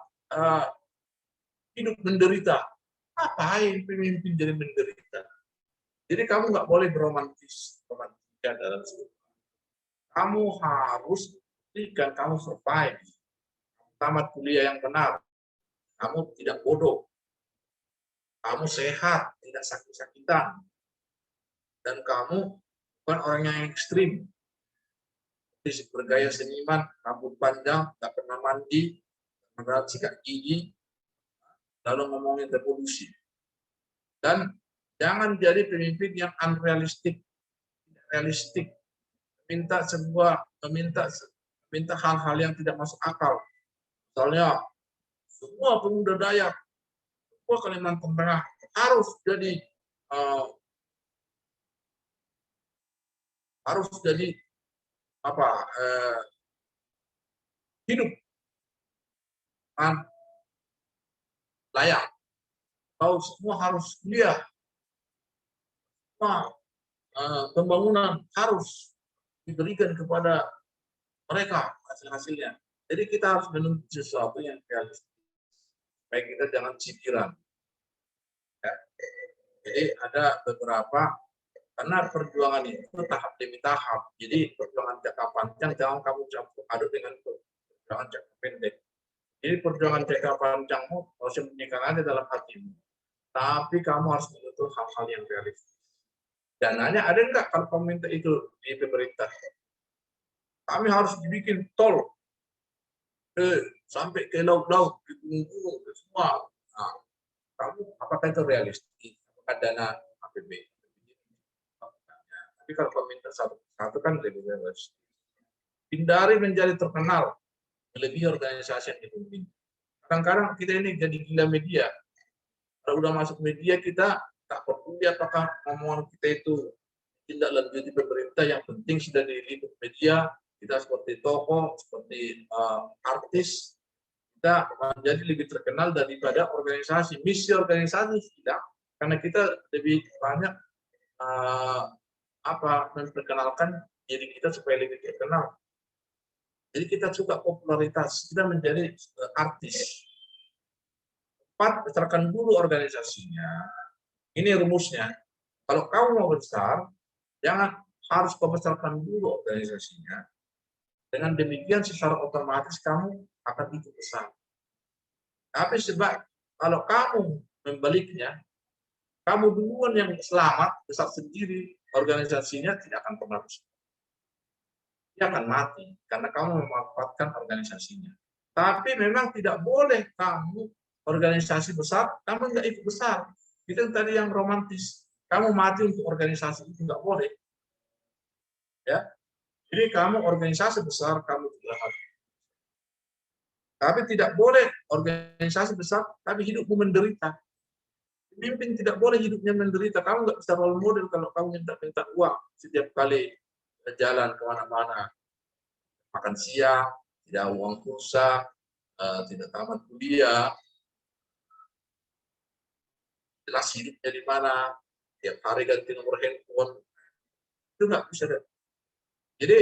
hidup menderita. Ngapain pemimpin jadi menderita? Jadi kamu nggak boleh beromantis dalam hidup. Kamu harus jika kamu survive, tamat kuliah yang benar, kamu tidak bodoh, kamu sehat, tidak sakit-sakitan, dan kamu bukan orang yang ekstrim, bergaya seniman, rambut panjang, nggak pernah mandi, merawat sikat gigi, lalu ngomongin revolusi. Dan jangan jadi pemimpin yang unrealistik, realistik, minta hal-hal yang tidak masuk akal. Misalnya semua pemuda Dayak, semua Kalimantan Tengah harus jadi hidup layak. Kalau semua harus kuliah, pembangunan harus diberikan kepada mereka hasil-hasilnya. Jadi kita harus menuntut sesuatu yang realistis. Baik, kita jangan cikiran. Ya. Jadi ada beberapa, karena perjuangan itu tahap demi tahap. Jadi perjuangan jangka panjang jangan kamu campur aduk dengan perjuangan jangka pendek. Jadi perjuangan jangka panjangmu harus menyembunyikan aja dalam hatimu. Tapi kamu harus menuntut hal-hal yang realistis. Dananya ada enggak kalau kamu minta itu di pemerintah? Kami harus dibikin tol sampai ke laut-laut, ke gunung-gunung, ke semua. Nah, kamu apakah itu realistis? Apakah dana APB? Tapi kalau kamu minta satu kan lebih realistis. Hindari menjadi terkenal melebihi organisasi yang dipimpin. Kadang-kadang kita ini jadi gila media. Kalau udah masuk media kita tak peduli apakah omongan kita itu tidak lanjuti pemerintah, yang penting sudah diliput media, kita seperti tokoh, seperti artis, kita menjadi lebih terkenal daripada organisasi. Misi organisasi tidak, karena kita lebih banyak memperkenalkan diri kita supaya lebih terkenal. Jadi kita suka popularitas, kita menjadi artis. 4, besarkan dulu organisasinya. Ini rumusnya. Kalau kamu mau besar, jangan harus kau besarkan dulu organisasinya. Dengan demikian secara otomatis kamu akan ikut besar. Tapi sebab kalau kamu membaliknya, kamu duluan yang selamat, besar sendiri, organisasinya tidak akan pernah besar. Dia akan mati karena kamu memanfaatkan organisasinya. Tapi memang tidak boleh kamu organisasi besar, kamu nggak ikut besar. Itu tadi yang romantis. Kamu mati untuk organisasi itu nggak boleh. Ya, jadi kamu organisasi besar, kamu tidak harus. Tapi tidak boleh organisasi besar, tapi hidupmu menderita. Pemimpin tidak boleh hidupnya menderita. Kamu nggak bisa role model kalau kamu minta uang setiap kali jalan kemana-mana. Makan siang, tidak uang pulsa, tidak tamat kuliah, jelas hidupnya di mana, tiap hari ganti nomor handphone, itu nggak bisa. Jadi,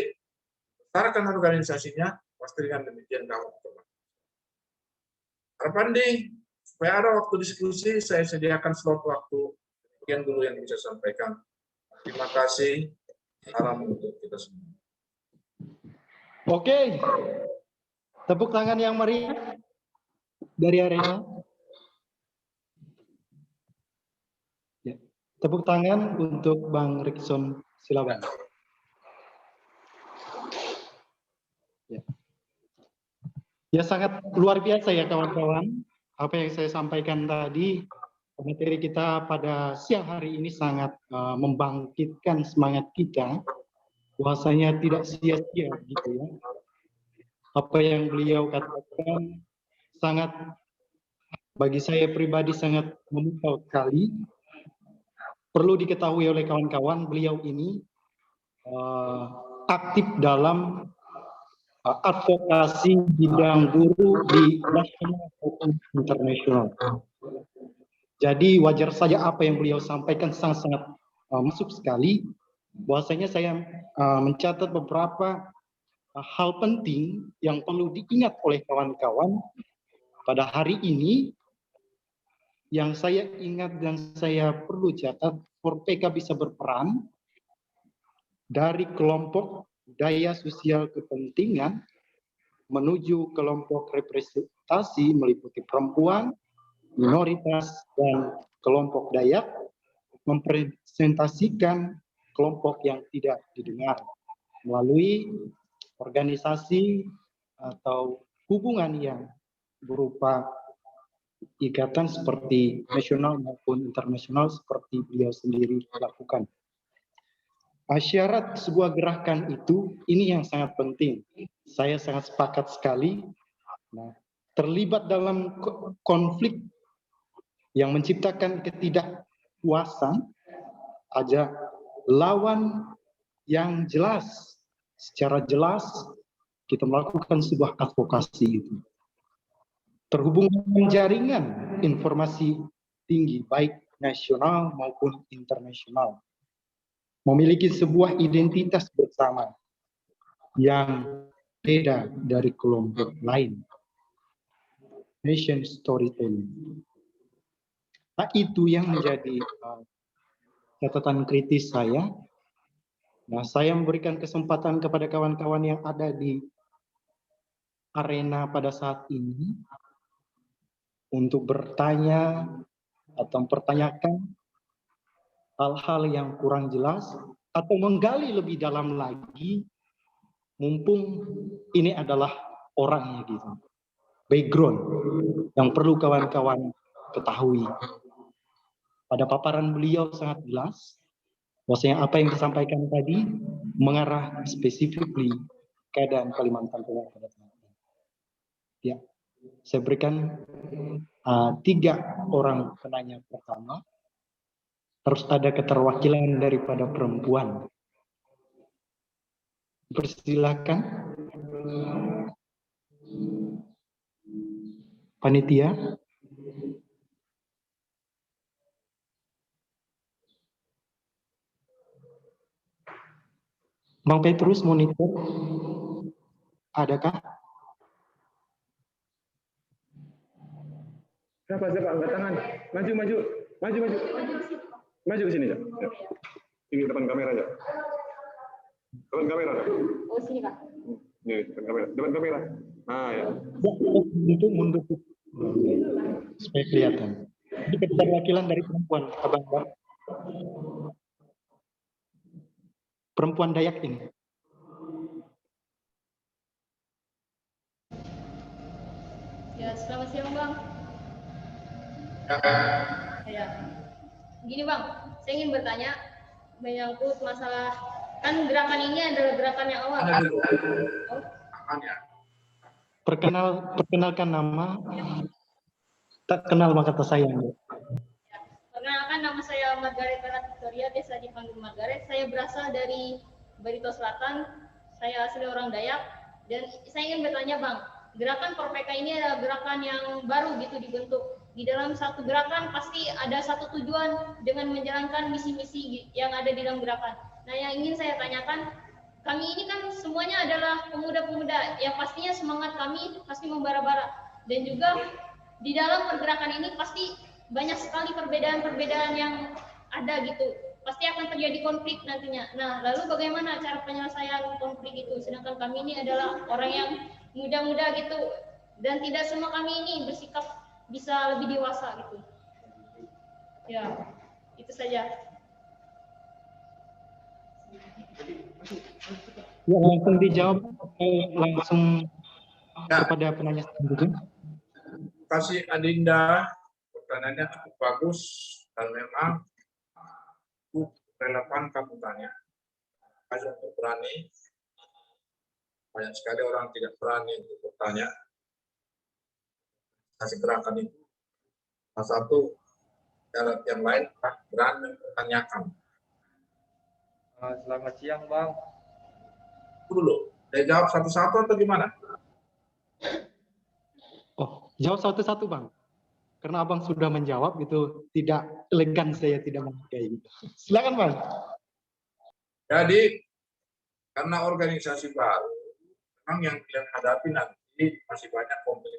besarkan organisasinya, pasti dengan demikian kamu. Harapan supaya ada waktu diskusi, saya sediakan slot waktu. Demikian dulu yang bisa sampaikan. Terima kasih. Salam untuk kita semua. Oke. Tepuk tangan yang meriah dari Arena. Ya. Tepuk tangan untuk Bang Rickson Silaban. Ya. Ya, sangat luar biasa ya kawan-kawan. Apa yang saya sampaikan tadi, materi kita pada siang hari ini sangat membangkitkan semangat kita, bahwasanya tidak sia-sia gitu ya. Apa yang beliau katakan sangat, bagi saya pribadi sangat memukau sekali. Perlu diketahui oleh kawan-kawan, beliau ini aktif dalam advokasi bidang guru di nasional maupun internasional. Jadi wajar saja apa yang beliau sampaikan sangat-sangat masuk sekali. Bahwasanya saya mencatat beberapa hal penting yang perlu diingat oleh kawan-kawan pada hari ini. Yang saya ingat dan saya perlu catat, Forpeka bisa berperan dari kelompok daya sosial kepentingan menuju kelompok representasi meliputi perempuan, minoritas, dan kelompok Dayak, mempresentasikan kelompok yang tidak didengar melalui organisasi atau hubungan yang berupa ikatan seperti nasional maupun internasional seperti beliau sendiri lakukan. Syarat sebuah gerakan itu, ini yang sangat penting. Saya sangat sepakat sekali. Nah, terlibat dalam konflik yang menciptakan ketidakpuasan, ada lawan yang jelas, secara jelas kita melakukan sebuah advokasi itu. Terhubung dengan jaringan informasi tinggi, baik nasional maupun internasional. Memiliki sebuah identitas bersama yang beda dari kelompok lain. Nation storytelling. Nah, itu yang menjadi catatan kritis saya. Nah, saya memberikan kesempatan kepada kawan-kawan yang ada di arena pada saat ini untuk bertanya atau mempertanyakan hal-hal yang kurang jelas atau menggali lebih dalam lagi, mumpung ini adalah orangnya gitu. Background yang perlu kawan-kawan ketahui. Pada paparan beliau sangat jelas, bahwasanya apa yang disampaikan tadi mengarah spesifikly keadaan Kalimantan Tengah pada saat ini. Ya, saya berikan 3 orang penanya pertama. Harus ada keterwakilan daripada perempuan. Persilakan panitia. Bang Petrus, monitor. Adakah? Siapa angkat tangan? Maju ke sini ya. Ini depan kamera ya. Depan kamera. Oh, sini, Pak. Ini depan kamera. Ah ya. Mundur supaya kelihatan. Ini keterwakilan dari perempuan, abang-abang. Perempuan Dayak ini. Ya, selamat siang, Bang. Ya. Gini, Bang, saya ingin bertanya menyangkut masalah, kan gerakan ini adalah gerakan yang awal. Ada dulu. Oh. Perkenalkan nama. Tak kenal maka tak sayang. Perkenalkan, nama saya Margaret Victoria, biasa dipanggil Margaret. Saya berasal dari Barito Selatan. Saya asli orang Dayak. Dan saya ingin bertanya Bang, gerakan Propeka ini adalah gerakan yang baru gitu dibentuk. Di dalam satu gerakan pasti ada satu tujuan dengan menjalankan misi-misi yang ada di dalam gerakan. Nah, yang ingin saya tanyakan, kami ini kan semuanya adalah pemuda-pemuda yang pastinya semangat kami pasti membara-bara. Dan juga di dalam pergerakan ini pasti banyak sekali perbedaan-perbedaan yang ada gitu. Pasti akan terjadi konflik nantinya. Nah, lalu bagaimana cara penyelesaian konflik itu? Sedangkan kami ini adalah orang yang muda-muda gitu. Dan tidak semua kami ini bersikap bisa lebih dewasa gitu. Ya, itu saja. Ya, langsung dijawab langsung Ya. kepada penanya selanjutnya. Kasih Adinda, pertanyaannya cukup bagus dan memang cukup relevan kamu tanya. Kasih untuk berani. Banyak sekali orang tidak berani untuk bertanya. Kasih gerakan itu. Salah satu syarat yang lain berani mempertanyakan. Selamat siang, Bang. Dulu, saya jawab satu-satu atau gimana? Oh, jawab satu-satu Bang. Karena Abang sudah menjawab itu tidak elegan, saya tidak menghargai. Silakan Bang. Jadi, karena organisasi baru, memang yang kalian hadapi nanti masih banyak konflik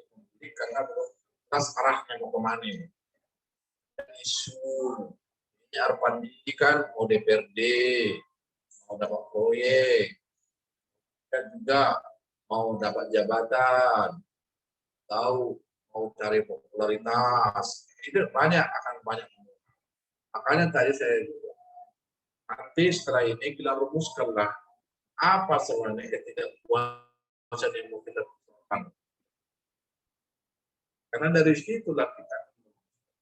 karena belum jelas arahnya mau kemana ini. Dan isu penyiar pendidikan mau DPRD, mau dapat proyek, dan juga mau dapat jabatan, tahu mau cari popularitas, itu akan banyak. Makanya tadi saya juga, nanti setelah ini kita rumuskanlah apa sebenarnya ketidakpuasan yang mau kita perjuangkan. Karena dari situlah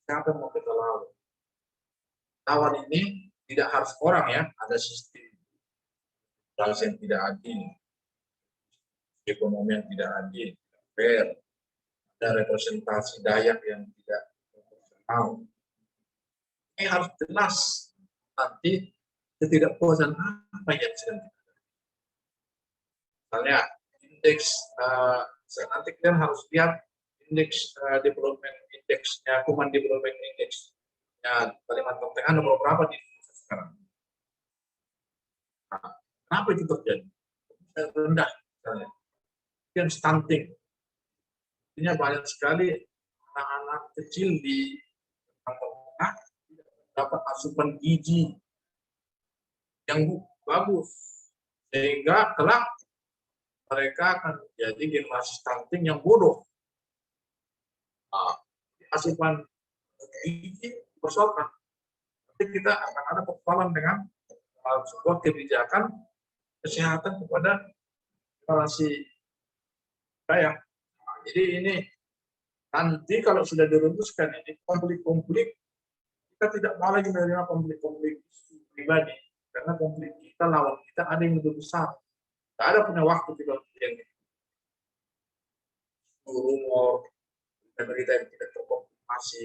siapa mau kita lawan. Lawan ini tidak harus orang ya, ada sistem yang tidak adil, ekonomi yang tidak adil, fair, ada representasi Dayak yang tidak proporsional. Ini harus jelas nanti ketidakpuasan apa yang sedang kita. Misalnya indeks, nanti kalian harus lihat indeks development indexnya, Human Development Index-nya Kalimantan Tengah nomor berapa di Indonesia sekarang. Nah, kenapa itu terjadi? Rendah misalnya. Yang stunting. Artinya banyak sekali anak-anak kecil di Kalimantan Tengah dapat asupan gizi yang bagus. Sehingga kelak mereka akan menjadi generasi stunting yang bodoh. Nah, asupan gizi persoalan. Nanti kita akan ada persoalan dengan sebuah kebijakan kesehatan kepada generasi Dayak. Nah, jadi ini nanti kalau sudah dirumuskan ini konflik-konflik, kita tidak mau lagi menerima konflik-konflik pribadi. Karena konflik kita lawan kita ada yang lebih besar. Tidak ada punya waktu kita yang rumor berita yang tidak terkonfirmasi.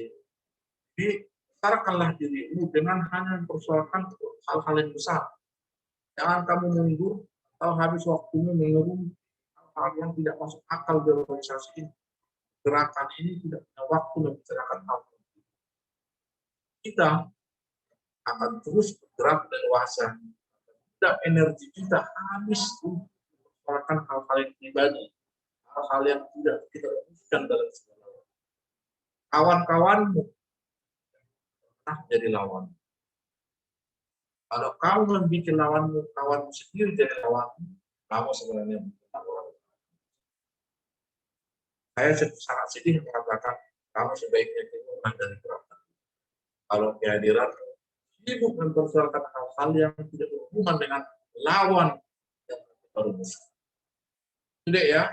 Jadi besarkanlah dirimu dengan hanya mempersoalkan hal-hal yang besar. Jangan kamu mundur atau habis waktunya mengerum hal yang tidak masuk akal di organisasi ini. Gerakan ini tidak punya waktu membicarakan hal itu. Kita akan terus bergerak dewasa. Tidak energi kita habis untuk mempersoalkan hal-hal yang pribadi, hal-hal yang tidak kita rumuskan dalam segala. Kawan-kawanmu jadi lawan. Kalau kamu membuat lawanmu, kawanmu sendiri jadi lawanmu, kamu sebenarnya bukan lawan. Saya sangat sedih mengatakan kamu sebaiknya keluar dari gerakan. Kalau kehadiran sibuk mempersoalkan hal-hal yang tidak berhubungan dengan lawan yang kita rumuskan. Sudah ya.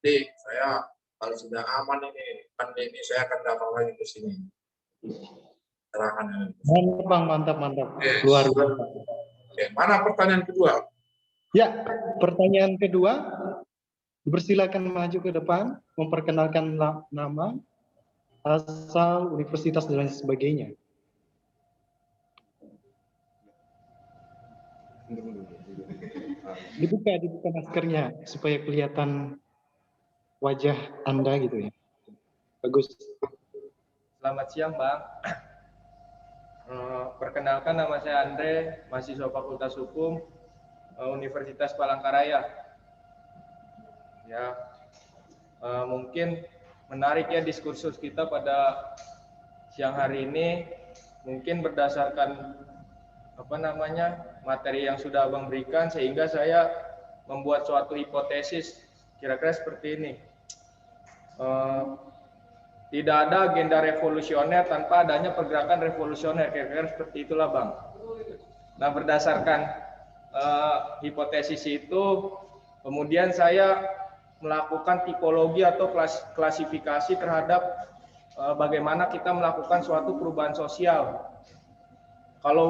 Jadi saya kalau sudah aman ini pandemi, saya akan datang lagi ke sini. Mantap Bang, mantap. Yes. Luar biasa. Oke, mana pertanyaan kedua? Ya, pertanyaan kedua, Dipersilakan maju ke depan, memperkenalkan nama, asal, universitas, dan lain sebagainya. Dibuka maskernya supaya kelihatan wajah Anda gitu ya. Bagus. Selamat siang, Bang. Perkenalkan, nama saya Andre, mahasiswa Fakultas Hukum Universitas Palangkaraya. Ya, mungkin menarik ya diskursus kita pada siang hari ini. Mungkin berdasarkan materi yang sudah Abang berikan, sehingga saya membuat suatu hipotesis kira-kira seperti ini. Tidak ada agenda revolusioner tanpa adanya pergerakan revolusioner, kira-kira seperti itulah Bang. Nah, berdasarkan hipotesis itu, kemudian saya melakukan tipologi atau klasifikasi terhadap bagaimana kita melakukan suatu perubahan sosial. Kalau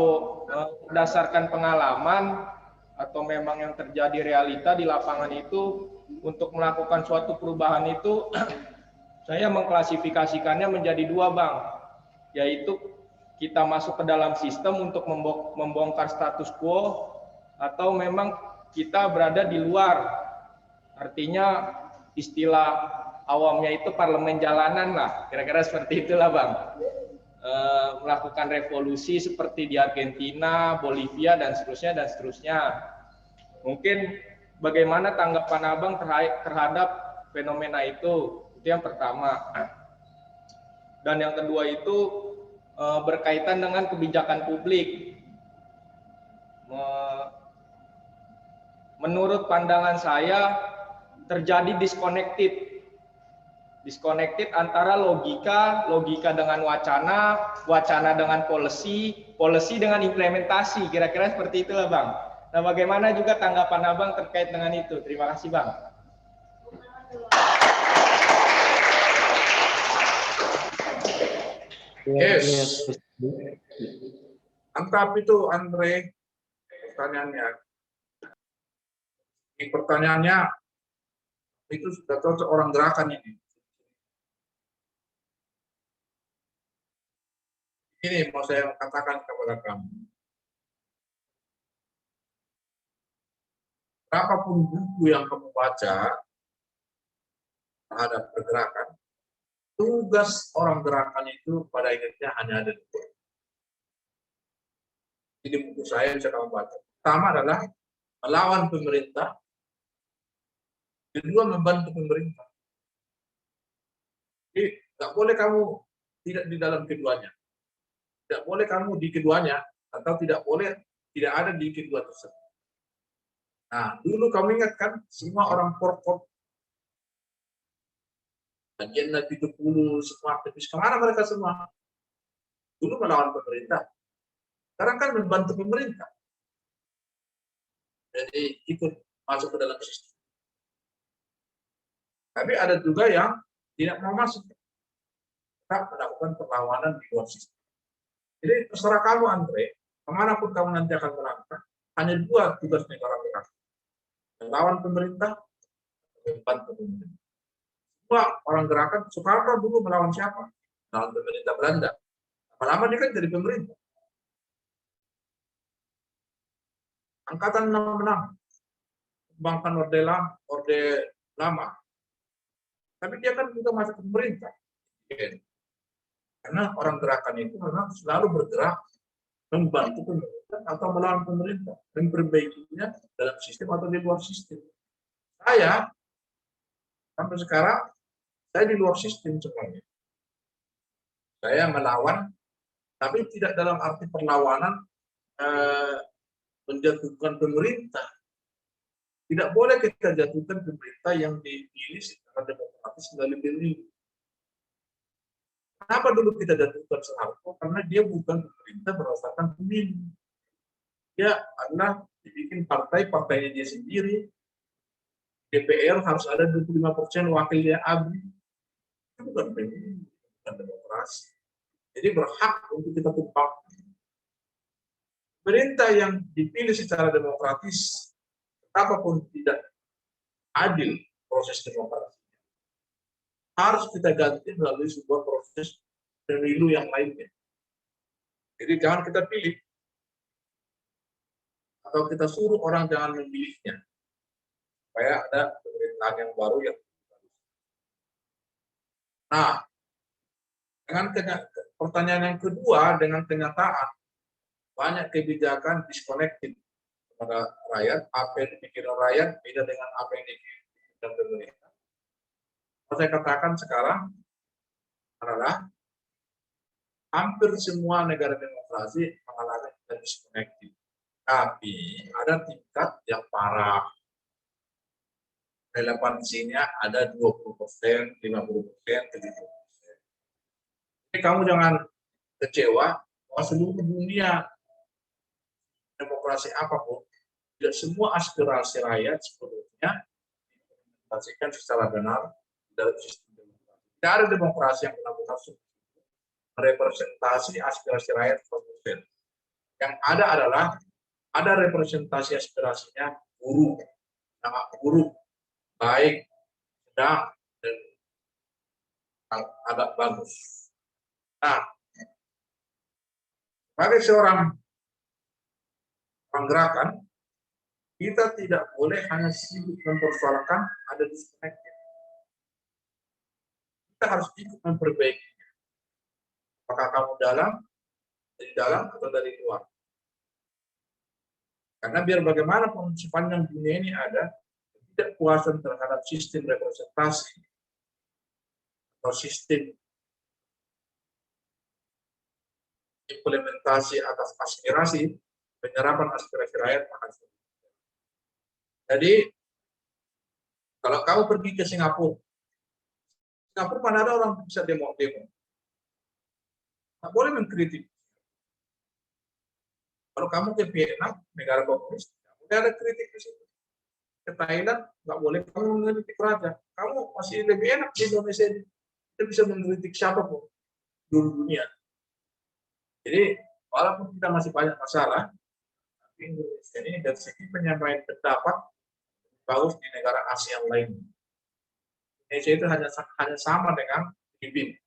berdasarkan pengalaman atau memang yang terjadi realita di lapangan itu, untuk melakukan suatu perubahan itu saya mengklasifikasikannya menjadi dua Bang, yaitu kita masuk ke dalam sistem untuk membongkar status quo, atau memang kita berada di luar, artinya istilah awamnya itu parlemen jalanan lah, kira-kira seperti itulah Bang. Melakukan revolusi seperti di Argentina, Bolivia, dan seterusnya. Mungkin bagaimana tanggapan Abang terhadap fenomena itu? Itu yang pertama. Dan yang kedua itu berkaitan dengan kebijakan publik. Menurut pandangan saya terjadi disconnected antara logika dengan wacana dengan policy dengan implementasi, kira-kira seperti itulah Bang. Nah, bagaimana juga tanggapan Abang terkait dengan itu? Terima kasih Bang. Yes. Mantap itu Andre pertanyaannya. Ini pertanyaannya itu sudah cocok orang gerakan ini. Ini mau saya katakan kepada kamu. Berapapun buku yang kamu baca terhadap pergerakan, tugas orang gerakan itu pada akhirnya hanya ada dua. Jadi buku saya bisa kamu baca. Pertama adalah melawan pemerintah, kedua membantu pemerintah. Jadi nggak boleh kamu tidak di dalam keduanya. Tidak boleh kamu di keduanya, atau tidak boleh tidak ada di kedua tersebut. Nah, dulu kamu ingatkan semua orang korpot, Agenda 70, semua aktivis, kemana mereka semua? Dulu melawan pemerintah. Sekarang kan membantu pemerintah. Jadi ikut masuk ke dalam sistem. Tapi ada juga yang tidak mau masuk. Tetap melakukan perlawanan di luar sistem. Jadi terserah kamu Andre, kemanapun kamu nanti akan melangkah, hanya dua tugas negara bergerak. Melawan pemerintah, membantu pemerintah. Semua orang gerakan, Soekarno dulu melawan siapa? Melawan pemerintah Belanda. Lama-lama dia kan jadi pemerintah. Angkatan 66, kembangkan Orde Lama. Tapi dia kan juga masuk ke pemerintah. Karena orang gerakan itu memang selalu bergerak membantu pemerintah atau melawan pemerintah, memperbaikinya dalam sistem atau di luar sistem. Saya sampai sekarang saya di luar sistem semuanya. Saya melawan, tapi tidak dalam arti perlawanan menjatuhkan pemerintah. Tidak boleh kita jatuhkan pemerintah yang dipilih secara demokratis melalui pemilu. Kenapa dulu kita jatuhkan Soeharto? Karena dia bukan pemerintah berdasarkan pemilu. Dia adalah dibikin partainya dia sendiri. DPR harus ada 25% wakilnya ABRI. Itu bukan pemilu, bukan demokrasi. Jadi berhak untuk kita tumpang. Pemerintah yang dipilih secara demokratis, apapun tidak adil proses demokrasi. Harus kita ganti melalui sebuah proses pemilu yang lainnya. Jadi jangan kita pilih atau kita suruh orang jangan memilihnya, supaya ada pemerintahan yang baru yang. Nah, dengan pertanyaan yang kedua, dengan kenyataan banyak kebijakan disconnected kepada rakyat, apa yang dipikirkan rakyat beda dengan apa yang dipikirkan pemerintah. Saya katakan sekarang adalah hampir semua negara demokrasi mengalami disconnected. Tapi ada tingkat yang parah. Relevansinya ada 20%, 50%, 70%. Jadi kamu jangan kecewa bahwa seluruh dunia demokrasi apapun, tidak semua aspirasi rakyat sebetulnya diimplementasikan secara benar dalam sistem demokrasi. Tidak ada demokrasi yang benar-benar merepresentasi aspirasi rakyat 100%. Yang ada adalah ada representasi aspirasinya buruk, sangat buruk, baik, sedang, dan agak bagus. Nah, sebagai seorang gerakan, kita tidak boleh hanya sibuk mempersoalkan ada disconnected. Kita harus ikut memperbaikinya. Apakah kamu dari dalam atau dari luar? Karena biar bagaimanapun sepanjang dunia ini ada ketidakpuasan terhadap sistem representasi atau sistem implementasi atas aspirasi, penyerapan aspirasi rakyat akan sulit. Jadi, kalau kamu pergi ke Singapura mana ada orang bisa demo-demo. Nggak boleh mengkritik. Kalau kamu ke Vietnam, negara komunis, tidak ada kritik di situ. Ke Thailand, nggak boleh kamu mengkritik raja. Kamu masih lebih enak di Indonesia ini. Kita bisa mengkritik siapapun di dunia. Jadi, walaupun kita masih banyak masalah, tapi Indonesia ini dari segi penyampaian pendapat bagus di negara Asia yang lain. Indonesia itu hanya sama dengan Filipina.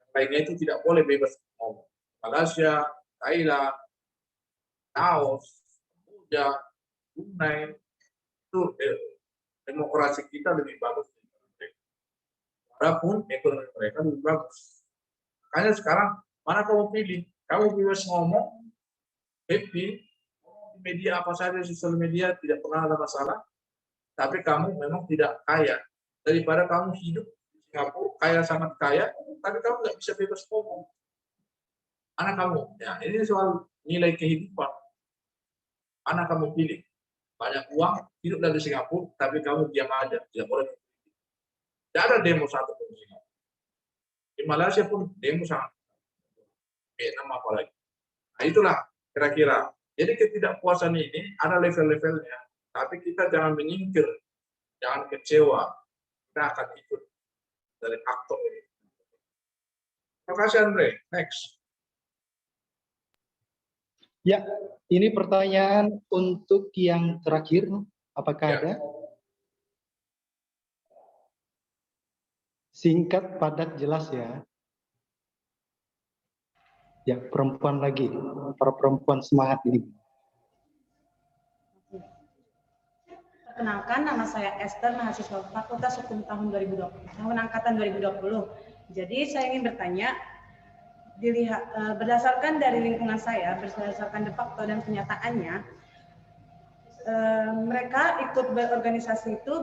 Yang lainnya itu tidak boleh bebas ngomong. Malaysia, Thailand, Laos, Kamboja, Brunei, itu demokrasi kita lebih bagus. Walaupun ekonomi mereka lebih bagus. Makanya sekarang, mana kamu pilih? Kamu bebas ngomong, happy, di media apa saja, sosial media, tidak pernah ada masalah. Tapi kamu memang tidak kaya. Daripada kamu hidup di Singapura, kaya sangat kaya, tapi kamu nggak bisa bebas ngomong. Mana kamu? Ya, ini soal nilai kehidupan. Mana kamu pilih? Banyak uang, hidup dari Singapura, tapi kamu diam aja, tidak boleh. Tidak ada demo satu pun di Singapura. Di Malaysia pun demo sangat. Vietnam apalagi. Nah itulah kira-kira. Jadi ketidakpuasan ini ada level-levelnya. Tapi kita jangan menyingkir, jangan kecewa. Kita akan ikut dari aktor ini. Terima kasih Andre. Next. Ya, ini pertanyaan untuk yang terakhir. Apakah ada? Singkat, padat, jelas ya. Ya, perempuan lagi. Para perempuan semangat ini. Perkenalkan, nama saya Esther, mahasiswa Fakultas Hukum tahun angkatan 2020. Jadi saya ingin bertanya, berdasarkan dari lingkungan saya, berdasarkan de facto dan kenyataannya, mereka ikut berorganisasi itu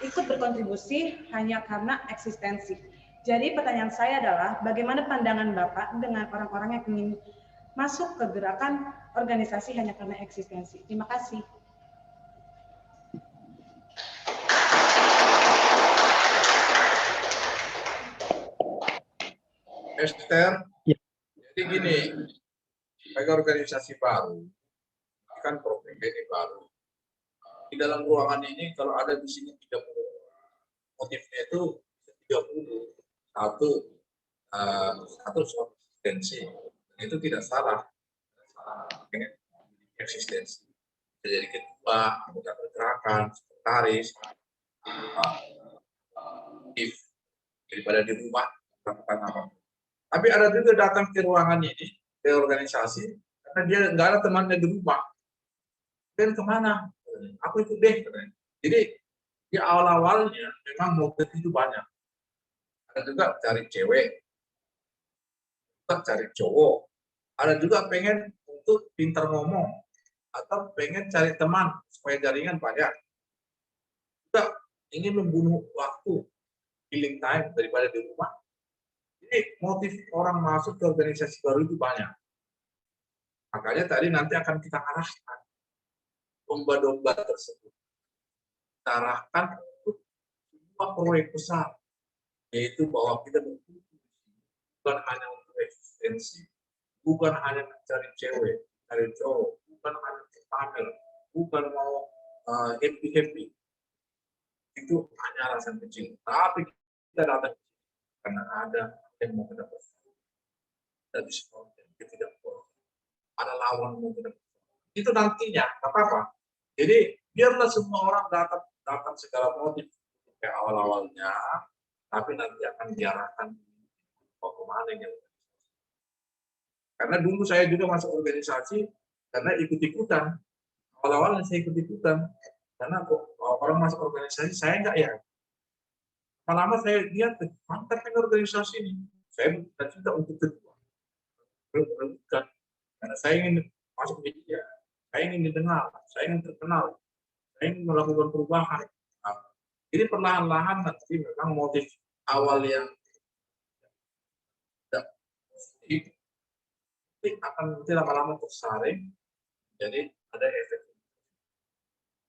ikut berkontribusi hanya karena eksistensi. Jadi pertanyaan saya adalah, bagaimana pandangan Bapak dengan orang-orang yang ingin masuk ke gerakan organisasi hanya karena eksistensi? Terima kasih. Esther, ya. Jadi gini, sebagai organisasi baru, kan program ini baru. Di dalam ruangan ini, kalau ada di sini 30 motifnya itu 30. Satu eksistensi. Itu tidak salah. Eksistensi. Bisa jadi ketua, anggota pergerakan, sekretaris, if daripada di rumah melakukan apa. Tapi ada juga datang ke ruangan ini, ke organisasi, karena dia nggak ada temannya di rumah. Dan kemana? Aku ikut deh. Jadi di awal-awalnya memang motif itu banyak. Ada juga cari cewek, ada cari cowok, ada juga pengen untuk pintar ngomong, atau pengen cari teman supaya jaringan banyak. Juga ingin membunuh waktu, killing time daripada di rumah. Jadi motif orang masuk ke organisasi baru itu banyak. Makanya tadi nanti akan kita arahkan domba-domba tersebut. Kita arahkan untuk sebuah proyek besar, yaitu bahwa kita bukan hanya untuk eksistensi, bukan hanya mencari cewek, cari cowok, bukan hanya pamer, bukan mau happy-happy. Itu hanya alasan kecil. Tapi kita datang karena ada yang mau kita bersama. Dan kita tidak boleh. Ada lawan mau kita bersama. Itu nantinya, apa-apa. Jadi biarlah semua orang datang segala motif kayak awal-awalnya, tapi nanti akan diarahkan mau kemana gitu. Karena dulu saya juga masuk organisasi karena ikut-ikutan. Awal-awalnya saya ikut-ikutan. Karena orang masuk organisasi, saya enggak ya. Lama saya lihat, mantap kan organisasi ini. Saya bercita untuk kedua. Bukan. Karena saya ingin masuk media, saya ingin didengar, saya ingin terkenal, saya ingin melakukan perubahan. Nah, jadi perlahan-lahan nanti memang motif awal yang tidak positif akan nanti lama-lama tersaring, jadi ada efek.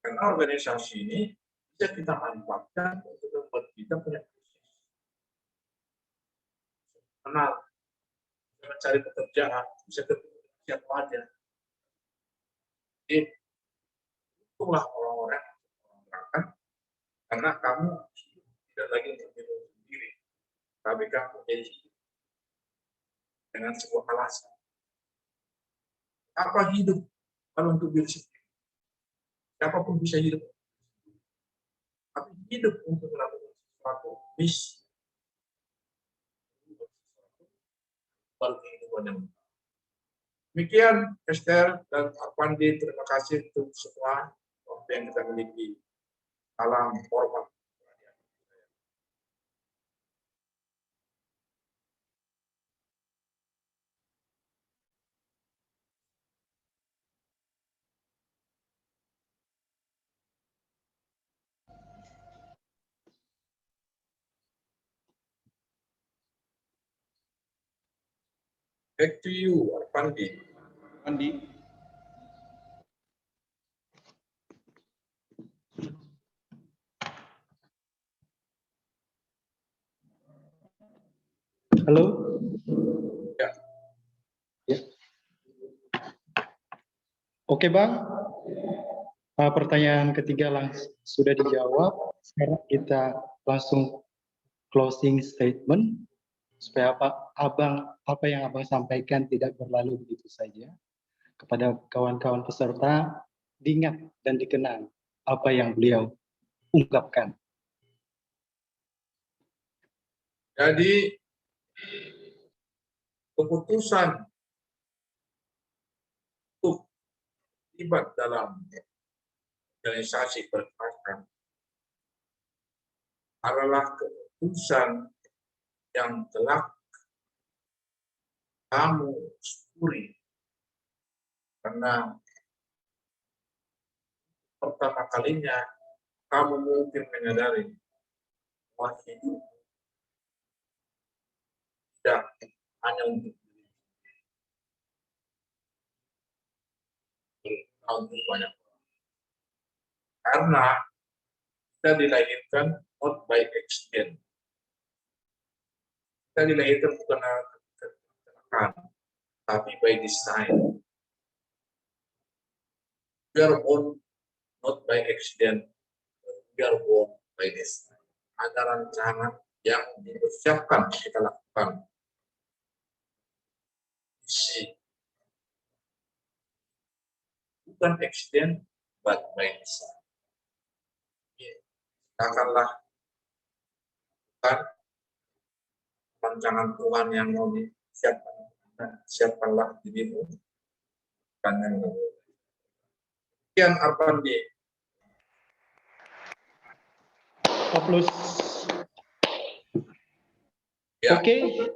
Karena organisasi ini bisa kita manfaatkan untuk membuat kita punya kenal, mencari pekerjaan, bisa ketemu siapa aja. Jadi itulah orang-orang yang karena kamu tidak lagi untuk diri sendiri, tapi kamu jadi dengan sebuah alasan. Apa hidup kalau untuk diri sendiri? Siapapun bisa hidup. Tapi hidup untuk melakukan sesuatu misi. Baru kehidupan yang demikian, Esther dan Arpandi, terima kasih untuk semua waktu yang kita miliki. Salam hormat. Back to you, Arpandi. Andi. Halo? Ya. Ya. Oke, Bang. Pertanyaan ketiga sudah dijawab. Sekarang kita langsung closing statement supaya apa yang Abang sampaikan tidak berlalu begitu saja. Kepada kawan-kawan peserta, diingat dan dikenang apa yang beliau ungkapkan. Jadi keputusan untuk terlibat dalam organisasi berkelanjutan adalah keputusan yang telah kamu syukuri karena pertama kalinya kamu mungkin menyadari bahwa hidup tidak hanya untuk diri untuk banyak orang. Karena kita dilahirkan not by accident. Kita dilahirkan bukan kecelakaan, tapi by design. We are born not by accident, we are born by design. Ada rancangan yang dipersiapkan kita lakukan. Isi. Bukan accident, but by design. Akanlah kan rancangan Tuhan yang mau disiapkan. Siapkanlah dirimu. Dan yang lain. Sekian Arpandi. Plus. Ya. Oke.